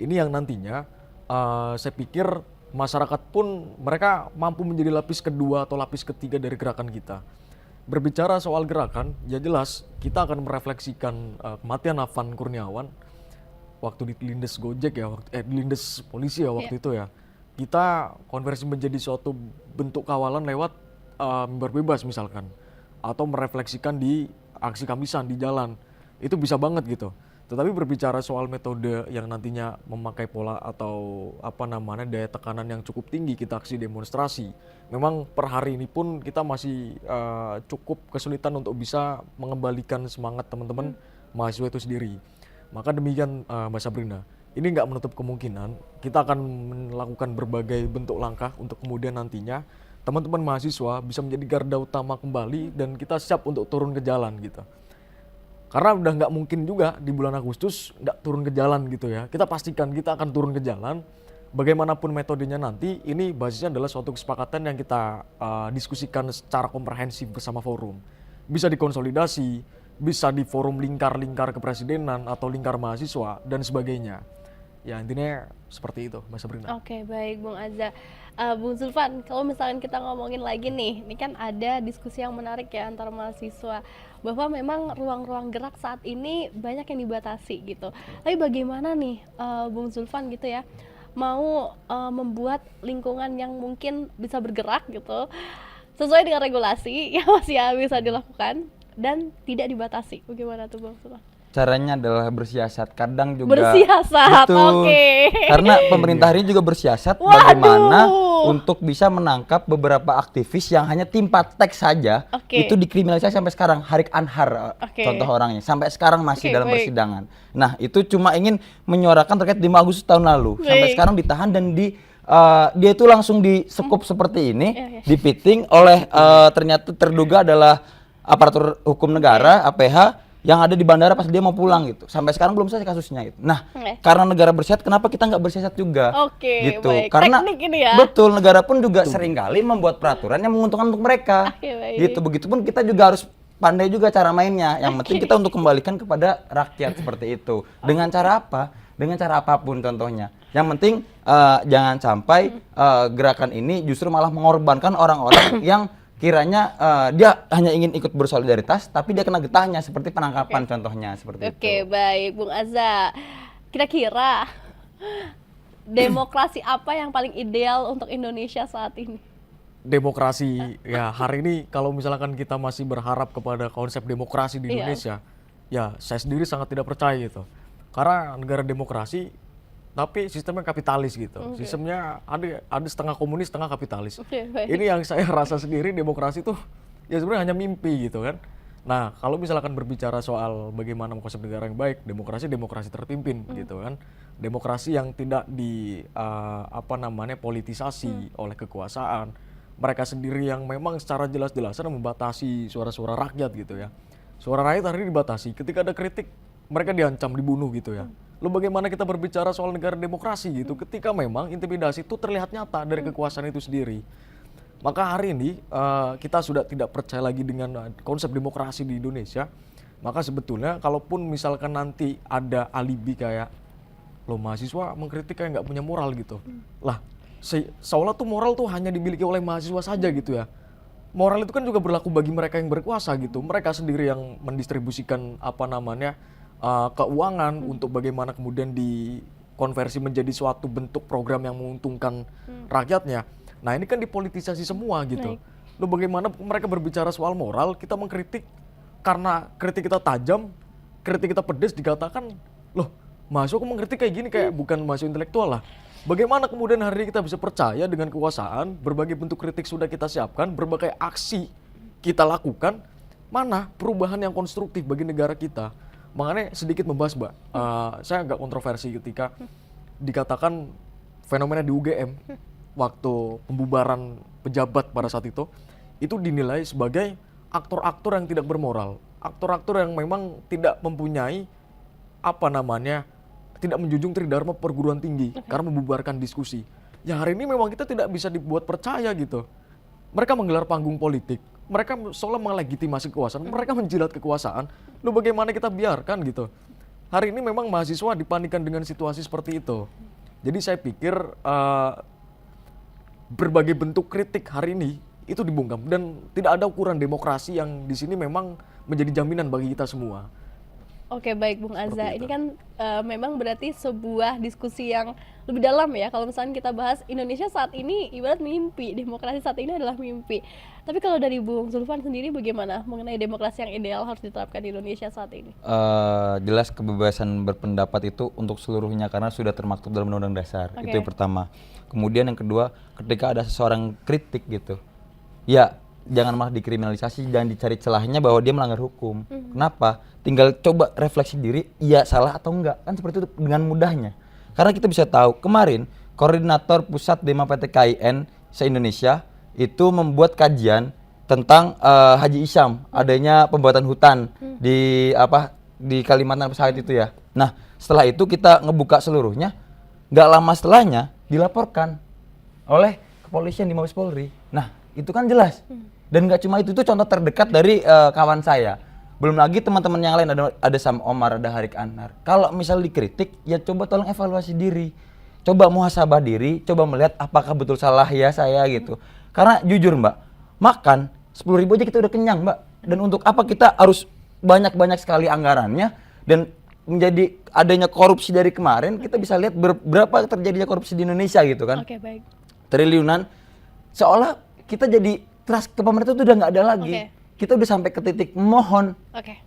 Ini yang nantinya saya pikir masyarakat pun mereka mampu menjadi lapis kedua atau lapis ketiga dari gerakan kita. Berbicara soal gerakan, ya jelas kita akan merefleksikan kematian Afan Kurniawan waktu di Lindes Gojek ya, Lindes polisi ya waktu itu ya. Kita konversi menjadi suatu bentuk kawalan lewat mimbar bebas misalkan, atau merefleksikan di aksi Kamisan di jalan, itu bisa banget gitu. Tetapi berbicara soal metode yang nantinya memakai pola atau daya tekanan yang cukup tinggi kita aksi demonstrasi, memang per hari ini pun kita masih cukup kesulitan untuk bisa mengembalikan semangat teman-teman mahasiswa itu sendiri. Maka demikian Mbak Sabrina, ini nggak menutup kemungkinan kita akan melakukan berbagai bentuk langkah untuk kemudian nantinya teman-teman mahasiswa bisa menjadi garda utama kembali dan kita siap untuk turun ke jalan gitu. Karena udah nggak mungkin juga di bulan Agustus nggak turun ke jalan gitu ya. Kita pastikan kita akan turun ke jalan. Bagaimanapun metodenya nanti, ini basisnya adalah suatu kesepakatan yang kita diskusikan secara komprehensif bersama forum. Bisa dikonsolidasi, bisa di forum lingkar-lingkar kepresidenan atau lingkar mahasiswa dan sebagainya. Ya intinya seperti itu, Mas Sabrina. Oke, baik Bung Azza. Bung Zulfan, kalau misalkan kita ngomongin lagi nih, ini kan ada diskusi yang menarik ya antara mahasiswa bahwa memang ruang-ruang gerak saat ini banyak yang dibatasi gitu. Tapi bagaimana nih Bung Zulfan gitu ya, mau membuat lingkungan yang mungkin bisa bergerak gitu sesuai dengan regulasi yang masih bisa dilakukan dan tidak dibatasi. Bagaimana tuh Bung Zulfan? Caranya adalah bersiasat. Kadang juga bersiasat, oke. Karena pemerintah hari ini juga bersiasat bagaimana untuk bisa menangkap beberapa aktivis yang hanya timpa teks saja, itu dikriminalisasi sampai sekarang. Harik Anhar contoh orangnya, sampai sekarang masih dalam persidangan. Nah itu cuma ingin menyuarakan terkait 5 Agustus tahun lalu, sampai sekarang ditahan dan dia itu langsung disekup seperti ini, dipiting oleh ternyata terduga adalah aparatur hukum negara, APH, yang ada di bandara pas dia mau pulang gitu. Sampai sekarang belum selesai kasusnya gitu. Nah, karena negara bersiasat, kenapa kita nggak bersiasat juga? Gitu. Baik. Karena ini ya. betul, negara pun juga seringkali membuat peraturan yang menguntungkan untuk mereka. Gitu. Begitupun kita juga harus pandai juga cara mainnya. Yang penting kita untuk kembalikan kepada rakyat seperti itu. Dengan cara apa? Dengan cara apapun contohnya. Yang penting jangan sampai gerakan ini justru malah mengorbankan orang-orang yang kiranya dia hanya ingin ikut bersolidaritas, tapi dia kena getahnya seperti penangkapan contohnya seperti itu. Oke, baik Bung Azza. Kira-kira demokrasi apa yang paling ideal untuk Indonesia saat ini? Demokrasi ya hari ini kalau misalkan kita masih berharap kepada konsep demokrasi di Indonesia, ya saya sendiri sangat tidak percaya gitu. Karena negara demokrasi tapi sistemnya kapitalis gitu. Sistemnya ada setengah komunis, setengah kapitalis. Ini yang saya rasa sendiri demokrasi tuh ya sebenarnya hanya mimpi gitu kan. Nah, kalau misalkan berbicara soal bagaimana konsep negara yang baik, demokrasi terpimpin gitu kan. Demokrasi yang tidak politisasi oleh kekuasaan. Mereka sendiri yang memang secara jelas-jelasan membatasi suara-suara rakyat gitu ya. Suara rakyat hari ini dibatasi. Ketika ada kritik, mereka diancam, dibunuh gitu ya. Lalu bagaimana kita berbicara soal negara demokrasi gitu ketika memang intimidasi itu terlihat nyata dari kekuasaan itu sendiri. Maka hari ini kita sudah tidak percaya lagi dengan konsep demokrasi di Indonesia. Maka sebetulnya kalaupun misalkan nanti ada alibi kayak lo mahasiswa mengkritik kayak nggak punya moral gitu. Lah seolah tuh moral tuh hanya dimiliki oleh mahasiswa saja gitu ya. Moral itu kan juga berlaku bagi mereka yang berkuasa gitu. Mereka sendiri yang mendistribusikan keuangan untuk bagaimana kemudian dikonversi menjadi suatu bentuk program yang menguntungkan rakyatnya. Nah ini kan dipolitisasi semua gitu. Loh bagaimana mereka berbicara soal moral, kita mengkritik karena kritik kita tajam, kritik kita pedes dikatakan, loh mahasiswa kok mengkritik kayak gini, kayak bukan mahasiswa intelektual lah. Bagaimana kemudian hari ini kita bisa percaya dengan kekuasaan, berbagai bentuk kritik sudah kita siapkan, berbagai aksi kita lakukan, mana perubahan yang konstruktif bagi negara kita. Makanya sedikit membahas Mbak, saya agak kontroversi ketika dikatakan fenomena di UGM waktu pembubaran pejabat pada saat itu dinilai sebagai aktor-aktor yang tidak bermoral, aktor-aktor yang memang tidak mempunyai tidak menjunjung tridharma perguruan tinggi karena membubarkan diskusi. Ya hari ini memang kita tidak bisa dibuat percaya gitu. Mereka menggelar panggung politik, mereka seolah melegitimasi kekuasaan, mereka menjilat kekuasaan. Lalu bagaimana kita biarkan gitu? Hari ini memang mahasiswa dipanikkan dengan situasi seperti itu. Jadi saya pikir berbagai bentuk kritik hari ini itu dibungkam dan tidak ada ukuran demokrasi yang di sini memang menjadi jaminan bagi kita semua. Oke, baik Bung Azza, ini kan memang berarti sebuah diskusi yang lebih dalam ya. Kalau misalnya kita bahas Indonesia saat ini ibarat mimpi, demokrasi saat ini adalah mimpi. Tapi kalau dari Bung Zulfan sendiri bagaimana mengenai demokrasi yang ideal harus diterapkan di Indonesia saat ini? Jelas kebebasan berpendapat itu untuk seluruhnya karena sudah termaktub dalam Undang-Undang Dasar. Itu yang pertama. Kemudian yang kedua, ketika ada seseorang kritik gitu, ya jangan malah dikriminalisasi dan dicari celahnya bahwa dia melanggar hukum. Kenapa? Tinggal coba refleksi diri, iya salah atau enggak, kan seperti itu dengan mudahnya. Karena kita bisa tahu kemarin koordinator pusat Dema PT KIN se-Indonesia itu membuat kajian tentang Haji Isyam, adanya pembuatan hutan di Kalimantan saat itu ya. Nah, setelah itu kita ngebuka seluruhnya, nggak lama setelahnya dilaporkan oleh kepolisian di Mabes Polri. Nah, itu kan jelas. Dan nggak cuma itu contoh terdekat dari kawan saya. Belum lagi teman-teman yang lain, ada Sam Omar, ada Harik Anar. Kalau misal dikritik, ya coba tolong evaluasi diri. Coba muhasabah diri, coba melihat apakah betul salah ya saya gitu. Karena jujur Mbak, makan 10.000 aja kita udah kenyang Mbak. Dan untuk apa kita harus banyak-banyak sekali anggarannya, dan menjadi adanya korupsi dari kemarin, kita bisa lihat berapa terjadinya korupsi di Indonesia gitu kan. Oke, baik. Triliunan, seolah kita jadi trust ke pemerintah itu udah nggak ada lagi. Oke. Kita udah sampai ke titik mohon,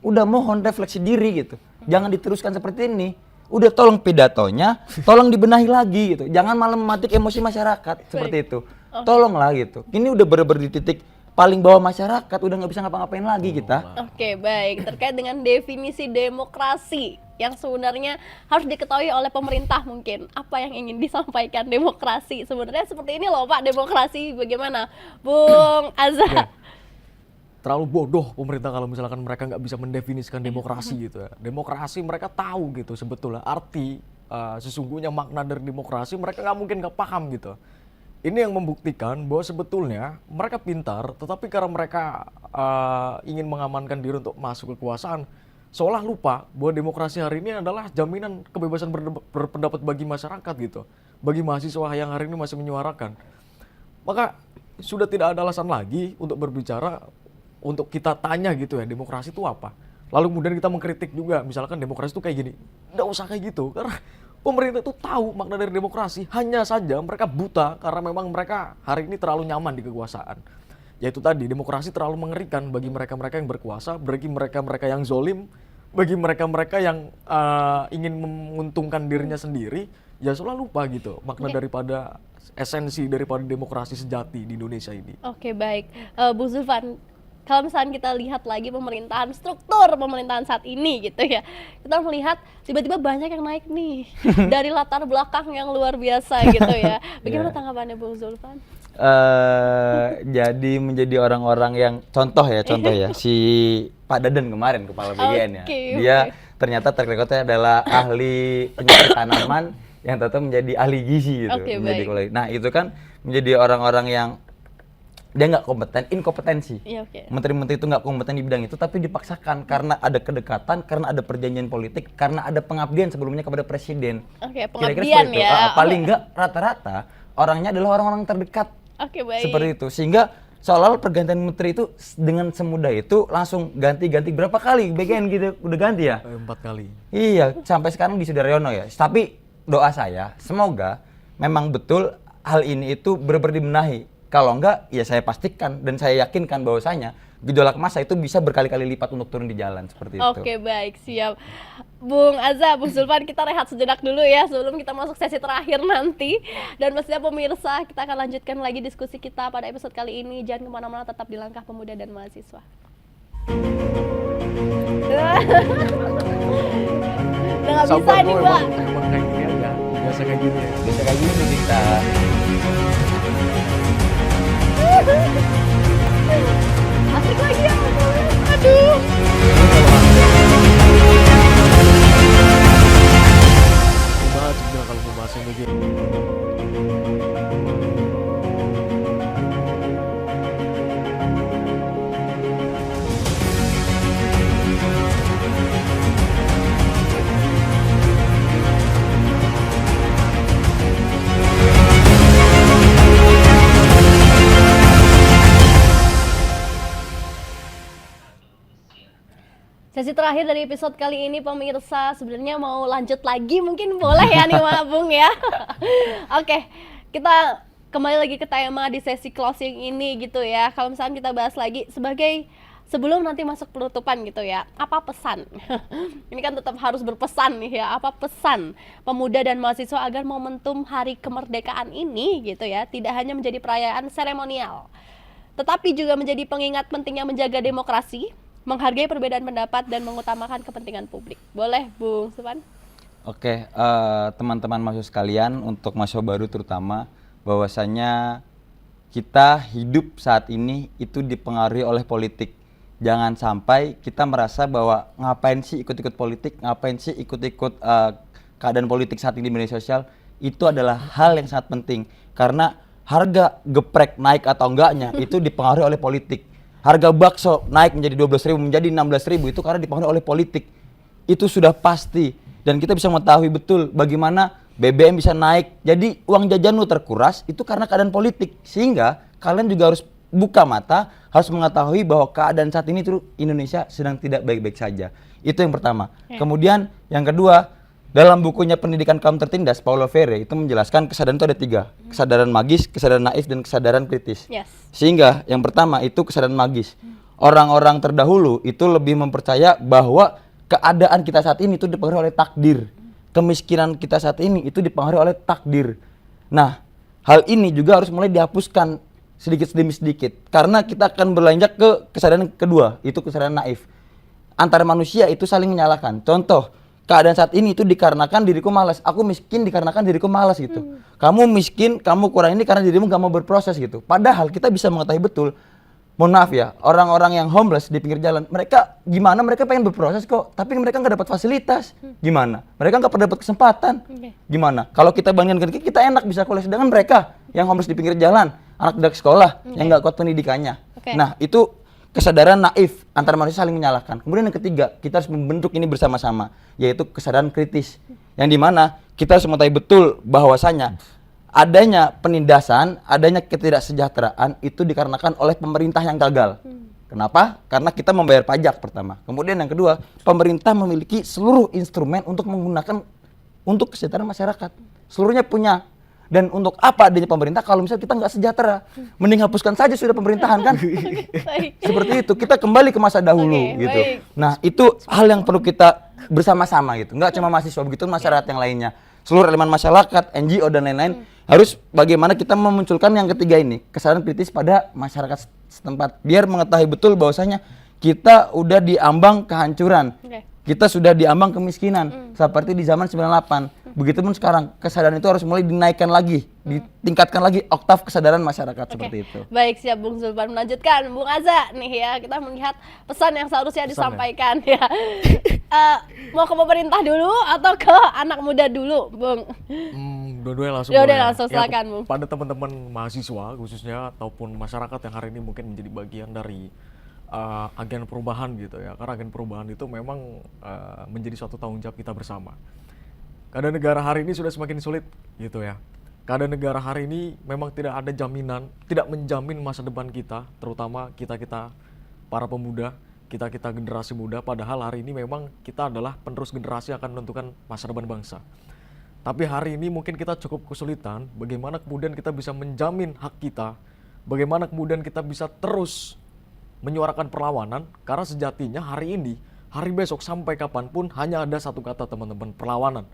udah mohon refleksi diri gitu. Jangan diteruskan seperti ini. Udah tolong pidatonya, tolong dibenahi lagi gitu. Jangan malah mematik emosi masyarakat seperti itu. Tolonglah gitu. Ini udah bener-bener di titik paling bawah masyarakat, udah nggak bisa ngapa-ngapain lagi kita. Oke, baik. Terkait dengan definisi demokrasi yang sebenarnya harus diketahui oleh pemerintah mungkin. Apa yang ingin disampaikan demokrasi? Sebenarnya seperti ini loh Pak, demokrasi bagaimana? Bung Azza. Terlalu bodoh pemerintah kalau misalkan mereka nggak bisa mendefinisikan demokrasi gitu ya. Demokrasi mereka tahu gitu sebetulnya arti sesungguhnya makna dari demokrasi, mereka nggak mungkin nggak paham gitu. Ini yang membuktikan bahwa sebetulnya mereka pintar, tetapi karena mereka ingin mengamankan diri untuk masuk kekuasaan, seolah lupa bahwa demokrasi hari ini adalah jaminan kebebasan berpendapat bagi masyarakat gitu, bagi mahasiswa yang hari ini masih menyuarakan. Maka sudah tidak ada alasan lagi untuk berbicara, untuk kita tanya gitu ya, demokrasi itu apa. Lalu kemudian kita mengkritik juga, misalkan demokrasi itu kayak gini. Nggak usah kayak gitu, karena pemerintah itu tahu makna dari demokrasi. Hanya saja mereka buta karena memang mereka hari ini terlalu nyaman di kekuasaan. Yaitu tadi, demokrasi terlalu mengerikan bagi mereka-mereka yang berkuasa, bagi mereka-mereka yang zolim, bagi mereka-mereka yang ingin menguntungkan dirinya sendiri. Ya selalu lupa gitu makna daripada esensi daripada demokrasi sejati di Indonesia ini. Oke, baik. Bu Zulfan, kalau misalnya kita lihat lagi pemerintahan, struktur pemerintahan saat ini gitu ya, kita melihat tiba-tiba banyak yang naik nih dari latar belakang yang luar biasa gitu ya. Bagaimana tanggapannya Bung Zulfan? Jadi menjadi orang-orang yang contoh ya si Pak Dadan kemarin, kepala BGN ya. Dia ternyata ternyata adalah ahli penyakit tanaman yang tetap menjadi ahli gizi gitu. Nah itu kan menjadi orang-orang yang dia nggak kompeten, inkompetensi. Menteri-menteri itu nggak kompeten di bidang itu, tapi dipaksakan karena ada kedekatan, karena ada perjanjian politik, karena ada pengabdian sebelumnya kepada presiden. Pengabdian ya. Paling nggak rata-rata orangnya adalah orang-orang terdekat. Seperti itu, sehingga seolah-olah pergantian menteri itu dengan semudah itu langsung ganti-ganti berapa kali BGN gitu udah ganti ya? 4 kali. Iya, sampai sekarang di Sudaryono ya. Tapi doa saya semoga memang betul hal ini itu benar-benar dibenahi. Kalau enggak, ya saya pastikan dan saya yakinkan bahwasanya gejolak massa itu bisa berkali-kali lipat untuk turun di jalan seperti itu. Oke, baik, siap. Bung Azza, Bung Zulfan, kita rehat sejenak dulu ya sebelum kita masuk sesi terakhir nanti. Dan pastinya pemirsa, kita akan lanjutkan lagi diskusi kita pada episode kali ini. Jangan kemana-mana, tetap di Langkah Pemuda dan Mahasiswa. Udah nggak bisa nih, Mbak. Emang kayak gini aja, biasa kayak gini ya. Bisa kayak gini kita. Asik lagi ya, aduh. Banget sebenarnya kalau mau bahas yang begini. Sesi terakhir dari episode kali ini pemirsa, sebenarnya mau lanjut lagi mungkin boleh ya nih Bung ya. Oke, kita kembali lagi ke tema di sesi closing ini gitu ya. Kalau misalnya kita bahas lagi sebagai sebelum nanti masuk penutupan gitu ya, apa pesan? Ini kan tetap harus berpesan nih ya, apa pesan pemuda dan mahasiswa agar momentum hari kemerdekaan ini gitu ya, tidak hanya menjadi perayaan seremonial, tetapi juga menjadi pengingat pentingnya menjaga demokrasi, menghargai perbedaan pendapat dan mengutamakan kepentingan publik. Boleh, Bung Zulfan? Oke, teman-teman mahasiswa sekalian, untuk mahasiswa baru terutama, bahwasanya kita hidup saat ini itu dipengaruhi oleh politik. Jangan sampai kita merasa bahwa ngapain sih ikut-ikut politik, ngapain sih ikut-ikut keadaan politik saat ini di media sosial. Itu adalah hal yang sangat penting, karena harga geprek naik atau enggaknya itu dipengaruhi oleh politik. Harga bakso naik menjadi 12.000 menjadi 16.000 itu karena dipengaruhi oleh politik. Itu sudah pasti, dan kita bisa mengetahui betul bagaimana BBM bisa naik. Jadi uang jajan lu terkuras itu karena keadaan politik. Sehingga kalian juga harus buka mata, harus mengetahui bahwa keadaan saat ini itu Indonesia sedang tidak baik-baik saja. Itu yang pertama. Kemudian yang kedua, dalam bukunya Pendidikan Kaum Tertindas, Paulo Freire itu menjelaskan kesadaran itu ada 3. Kesadaran magis, kesadaran naif, dan kesadaran kritis. Sehingga yang pertama itu kesadaran magis. Orang-orang terdahulu itu lebih mempercaya bahwa keadaan kita saat ini itu dipengaruhi oleh takdir. Kemiskinan kita saat ini itu dipengaruhi oleh takdir. Nah, hal ini juga harus mulai dihapuskan sedikit demi sedikit. Karena kita akan berlanjut ke kesadaran kedua, itu kesadaran naif. Antara manusia itu saling menyalahkan. Contoh, keadaan saat ini itu dikarenakan diriku malas. Aku miskin dikarenakan diriku malas gitu. Kamu miskin, kamu kurang ini karena dirimu gak mau berproses gitu. Padahal kita bisa mengetahui betul, mohon maaf ya, orang-orang yang homeless di pinggir jalan, mereka gimana, mereka pengen berproses kok, tapi mereka nggak dapat fasilitas. Gimana? Mereka nggak pernah dapat kesempatan. Gimana? Kalau kita bandingkan, kita enak bisa kuliah, sedangkan mereka yang homeless di pinggir jalan, anak tidak sekolah, yang nggak kuat pendidikannya. Nah, itu kesadaran naif, antara manusia saling menyalahkan. Kemudian yang ketiga, kita harus membentuk ini bersama-sama, yaitu kesadaran kritis, yang dimana kita harus mengetahui betul bahwasanya adanya penindasan, adanya ketidaksejahteraan itu dikarenakan oleh pemerintah yang gagal. Kenapa? Karena kita membayar pajak pertama. Kemudian yang kedua, pemerintah memiliki seluruh instrumen untuk menggunakan untuk kesejahteraan masyarakat. Seluruhnya punya. Dan untuk apa adanya pemerintah kalau misalnya kita nggak sejahtera? Mending hapuskan saja sudah pemerintahan kan? Seperti itu, kita kembali ke masa dahulu gitu. Nah, itu hal yang perlu kita bersama-sama gitu. Nggak cuma mahasiswa, begitu masyarakat yang lainnya. Seluruh elemen masyarakat, NGO dan lain-lain harus bagaimana kita memunculkan yang ketiga ini, kesadaran kritis pada masyarakat setempat, biar mengetahui betul bahwasanya kita udah diambang kehancuran. Kita sudah diambang kemiskinan seperti di zaman 98. Begitupun sekarang kesadaran itu harus mulai dinaikkan lagi, ditingkatkan lagi oktav kesadaran masyarakat seperti itu. Baik, siap Bung Zulfan. Melanjutkan Bung Aza nih ya, kita melihat pesan yang seharusnya disampaikan ya. Mau ke pemerintah dulu atau ke anak muda dulu, Bung? Dua-duanya langsung. Langsung silakan, Bung. Pada teman-teman mahasiswa khususnya ataupun masyarakat yang hari ini mungkin menjadi bagian dari agen perubahan gitu ya, karena agen perubahan itu memang menjadi suatu tanggung jawab kita bersama. Keadaan negara hari ini sudah semakin sulit gitu ya. Keadaan negara hari ini memang tidak ada jaminan, tidak menjamin masa depan kita, terutama kita para pemuda, kita generasi muda. Padahal hari ini memang kita adalah penerus generasi yang akan menentukan masa depan bangsa. Tapi hari ini mungkin kita cukup kesulitan bagaimana kemudian kita bisa menjamin hak kita, bagaimana kemudian kita bisa terus menyuarakan perlawanan, karena sejatinya hari ini, hari besok sampai kapanpun hanya ada satu kata teman-teman, perlawanan.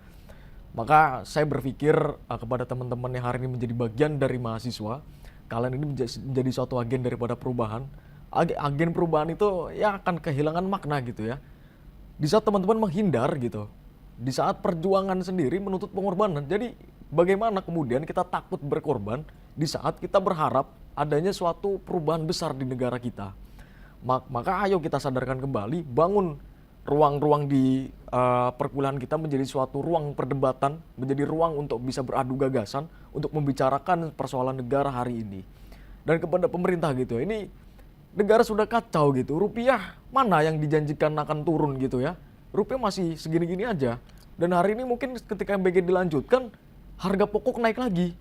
Maka saya berpikir kepada teman-teman yang hari ini menjadi bagian dari mahasiswa, kalian ini menjadi suatu agen daripada perubahan. Agen perubahan itu ya akan kehilangan makna gitu ya. Di saat teman-teman menghindar gitu, di saat perjuangan sendiri menuntut pengorbanan. Jadi bagaimana kemudian kita takut berkorban di saat kita berharap adanya suatu perubahan besar di negara kita. Maka ayo kita sadarkan kembali, bangun ruang-ruang di perkuliahan kita menjadi suatu ruang perdebatan, menjadi ruang untuk bisa beradu gagasan, untuk membicarakan persoalan negara hari ini. Dan kepada pemerintah gitu ya, ini negara sudah kacau gitu, rupiah mana yang dijanjikan akan turun gitu ya, rupiah masih segini-gini aja. Dan hari ini mungkin ketika MBG dilanjutkan, harga pokok naik lagi,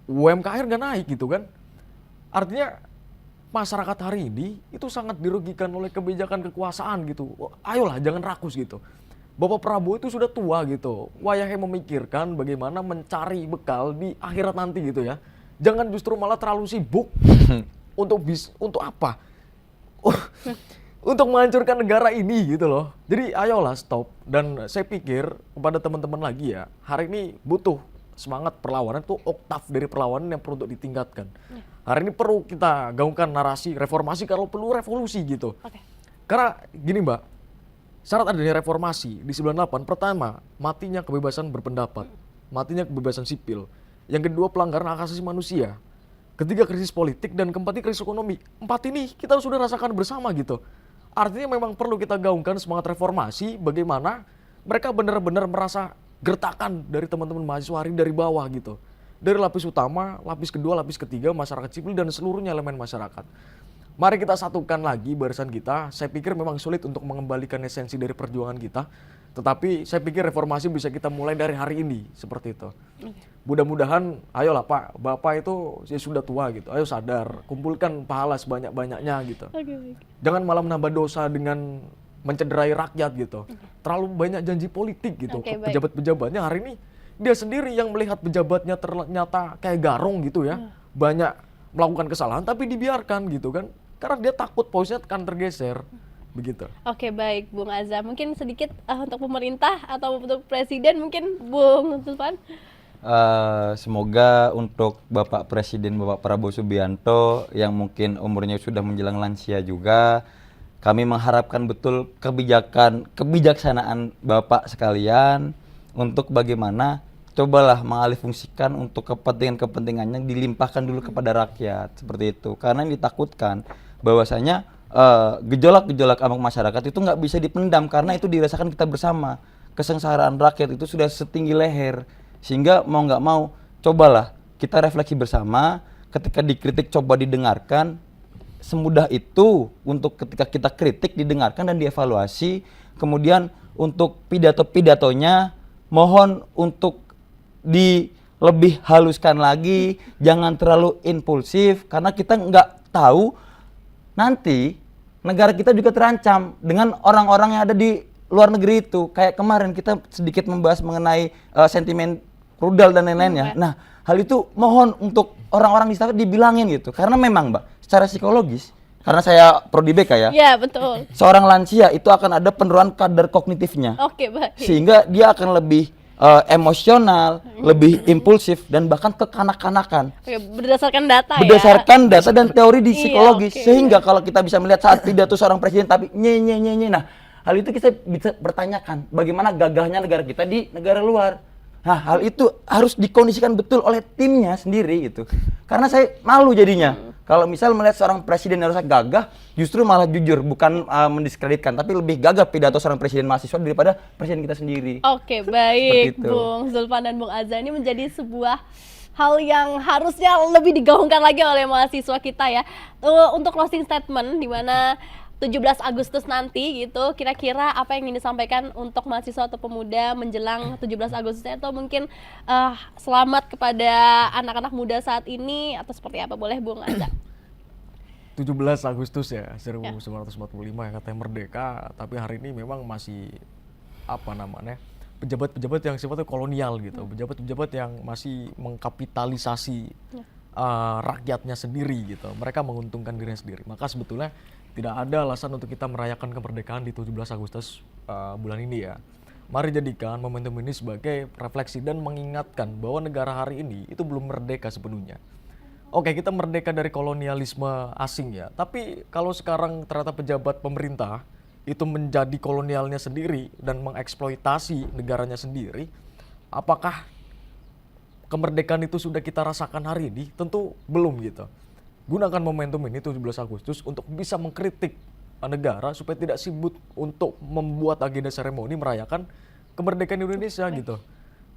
UMKR nggak naik gitu kan. Artinya masyarakat hari ini itu sangat dirugikan oleh kebijakan kekuasaan gitu. Ayolah jangan rakus gitu. Bapak Prabowo itu sudah tua gitu. Wayahnya memikirkan bagaimana mencari bekal di akhirat nanti gitu ya. Jangan justru malah terlalu sibuk untuk apa? Untuk menghancurkan negara ini gitu loh. Jadi ayolah stop. Dan saya pikir kepada teman-teman lagi ya, hari ini butuh semangat perlawanan, itu oktav dari perlawanan yang perlu untuk ditingkatkan. Hari ini perlu kita gaungkan narasi reformasi, kalau perlu revolusi gitu. Karena gini Mbak, syarat adanya reformasi di 98, pertama matinya kebebasan berpendapat, matinya kebebasan sipil. Yang kedua pelanggaran hak asasi manusia. ketiga krisis politik, dan keempat krisis ekonomi. 4 ini kita sudah rasakan bersama gitu. Artinya memang perlu kita gaungkan semangat reformasi, bagaimana mereka benar-benar merasa gertakan dari teman-teman mahasiswa hari dari bawah gitu. Dari lapis utama, lapis kedua, lapis ketiga, masyarakat sipil, dan seluruhnya elemen masyarakat. Mari kita satukan lagi barisan kita. Saya pikir memang sulit untuk mengembalikan esensi dari perjuangan kita. Tetapi saya pikir reformasi bisa kita mulai dari hari ini. Seperti itu. Mudah-mudahan, ayolah Pak, Bapak itu ya sudah tua gitu. Ayo sadar, kumpulkan pahala sebanyak-banyaknya gitu. Jangan malah menambah dosa dengan mencederai rakyat gitu. Terlalu banyak janji politik gitu. Pejabat-pejabatnya hari ini, dia sendiri yang melihat pejabatnya ternyata kayak garong gitu ya. Banyak melakukan kesalahan tapi dibiarkan gitu kan. Karena dia takut posisinya akan tergeser, begitu. Oke, baik Bung Azza. Mungkin sedikit untuk pemerintah atau untuk presiden mungkin Bung Zulfan. Semoga untuk Bapak Presiden Bapak Prabowo Subianto yang mungkin umurnya sudah menjelang lansia juga, kami mengharapkan betul kebijaksanaan Bapak sekalian untuk bagaimana cobalah mengalihfungsikan untuk kepentingan-kepentingannya dilimpahkan dulu kepada rakyat, seperti itu. Karena yang ditakutkan bahwasanya gejolak-gejolak amok masyarakat itu nggak bisa dipendam karena itu dirasakan kita bersama. Kesengsaraan rakyat itu sudah setinggi leher, sehingga mau nggak mau cobalah kita refleksi bersama. Ketika dikritik coba didengarkan, semudah itu untuk ketika kita kritik didengarkan dan dievaluasi. Kemudian untuk pidato-pidatonya mohon untuk lebih haluskan lagi, jangan terlalu impulsif karena kita nggak tahu nanti negara kita juga terancam dengan orang-orang yang ada di luar negeri itu. Kayak kemarin kita sedikit membahas mengenai sentimen rudal dan lain-lainnya. Nah, hal itu mohon untuk orang-orang di sana dibilangin gitu. Karena memang Mbak, secara psikologis, karena saya prodi BK ya. Iya, betul. Seorang lansia itu akan ada penurunan kadar kognitifnya. Oke, baik. Sehingga dia akan lebih emosional, lebih impulsif, dan bahkan kekanak-kanakan. Berdasarkan data Berdasarkan data dan teori di psikologis. Sehingga kalau kita bisa melihat saat pidato seorang presiden tapi nye. Nah, hal itu kita bisa bertanyakan bagaimana gagahnya negara kita di negara luar. Nah, hal itu harus dikondisikan betul oleh timnya sendiri gitu. Karena saya malu jadinya. Kalau misal melihat seorang presiden yang harusnya gagah, justru malah jujur, bukan mendiskreditkan, tapi lebih gagah pidato seorang presiden mahasiswa daripada presiden kita sendiri. Oke, baik Bung Zulfan dan Bung Azza, ini menjadi sebuah hal yang harusnya lebih digaungkan lagi oleh mahasiswa kita ya. Untuk closing statement di mana 17 Agustus nanti gitu, kira-kira apa yang ingin disampaikan untuk mahasiswa atau pemuda menjelang 17 Agustusnya, atau mungkin selamat kepada anak-anak muda saat ini atau seperti apa, boleh Bung Azza? 17 Agustus ya, 1945 yang katanya merdeka, tapi hari ini memang masih pejabat-pejabat yang sifatnya kolonial gitu, pejabat-pejabat yang masih mengkapitalisasi rakyatnya sendiri gitu, mereka menguntungkan dirinya sendiri. Maka sebetulnya tidak ada alasan untuk kita merayakan kemerdekaan di 17 Agustus bulan ini ya. Mari jadikan momentum ini sebagai refleksi dan mengingatkan bahwa negara hari ini itu belum merdeka sepenuhnya. Oke, kita merdeka dari kolonialisme asing ya, tapi kalau sekarang ternyata pejabat pemerintah itu menjadi kolonialnya sendiri dan mengeksploitasi negaranya sendiri, apakah kemerdekaan itu sudah kita rasakan hari ini? Tentu belum gitu. Gunakan momentum ini 17 Agustus untuk bisa mengkritik negara supaya tidak sibuk untuk membuat agenda seremoni merayakan kemerdekaan Indonesia gitu.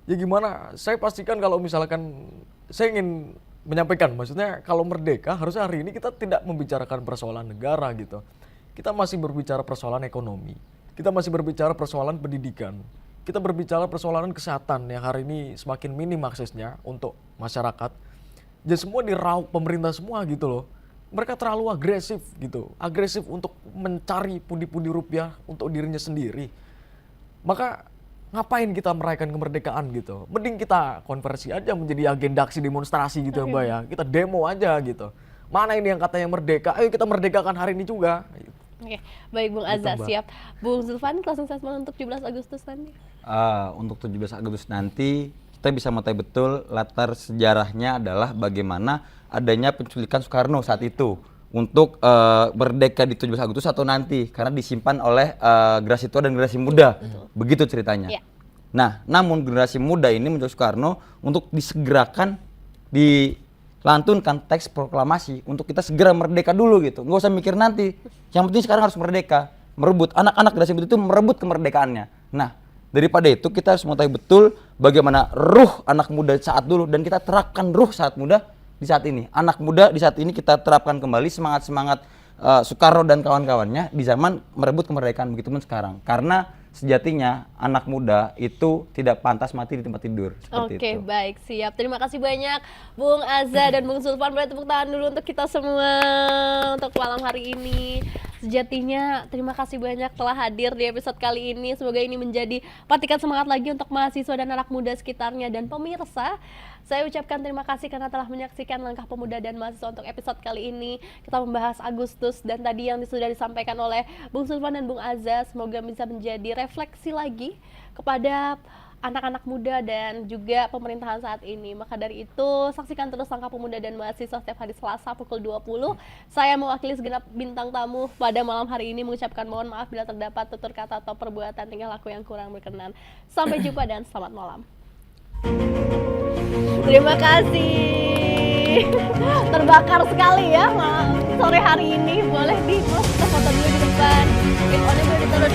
Ya gimana? Saya pastikan kalau misalkan saya ingin menyampaikan, maksudnya kalau merdeka harusnya hari ini kita tidak membicarakan persoalan negara gitu. Kita masih berbicara persoalan ekonomi. Kita masih berbicara persoalan pendidikan. Kita berbicara persoalan kesehatan yang hari ini semakin minim aksesnya untuk masyarakat. Ya semua diraup pemerintah semua gitu loh. Mereka terlalu agresif gitu. Agresif untuk mencari pundi-pundi rupiah untuk dirinya sendiri. Maka ngapain kita merayakan kemerdekaan gitu? Mending kita konversi aja menjadi agenda aksi demonstrasi gitu ya Mbak ya. Kita demo aja gitu. Mana ini yang katanya merdeka? Ayo kita merdekakan hari ini juga. Oke, baik Bung Azza, siap. Bung Zulfan, closing statement untuk 17 Agustus nanti? Untuk 17 Agustus nanti kita bisa mengetahui betul latar sejarahnya adalah bagaimana adanya penculikan Soekarno saat itu untuk merdeka di 17 Agustus atau nanti, karena disimpan oleh generasi tua dan generasi muda. Begitu ceritanya. Ya. Nah, namun generasi muda ini mencoba Soekarno untuk disegerakan lantunkan teks proklamasi untuk kita segera merdeka dulu gitu. Nggak usah mikir nanti. Yang penting sekarang harus merdeka, merebut anak-anak generasi itu merebut kemerdekaannya. Nah, daripada itu kita harus mengetahui betul bagaimana ruh anak muda saat dulu dan kita terapkan ruh saat muda di saat ini. Anak muda di saat ini kita terapkan kembali semangat-semangat Soekarno dan kawan-kawannya di zaman merebut kemerdekaan, begitupun sekarang. Karena sejatinya anak muda itu tidak pantas mati di tempat tidur. Oke, baik, siap. Terima kasih banyak Bung Azza dan Bung Zulfan. Boleh tepuk tangan dulu untuk kita semua untuk malam hari ini. Sejatinya terima kasih banyak telah hadir di episode kali ini. Semoga ini menjadi patikan semangat lagi untuk mahasiswa dan anak muda sekitarnya. Dan pemirsa, saya ucapkan terima kasih karena telah menyaksikan Langkah Pemuda dan Mahasiswa untuk episode kali ini. Kita membahas Agustus dan tadi yang sudah disampaikan oleh Bung Zulfan dan Bung Azza. Semoga bisa menjadi refleksi lagi kepada anak-anak muda dan juga pemerintahan saat ini. Maka dari itu, saksikan terus Langkah Pemuda dan Mahasiswa setiap hari Selasa pukul 20. Saya mewakili segenap bintang tamu pada malam hari ini mengucapkan mohon maaf bila terdapat tutur kata atau perbuatan tingkah laku yang kurang berkenan. Sampai jumpa dan selamat malam. Terima kasih. Terbakar sekali ya sore hari ini. Boleh di foto dulu di depan. Clip on-nya boleh ditaruh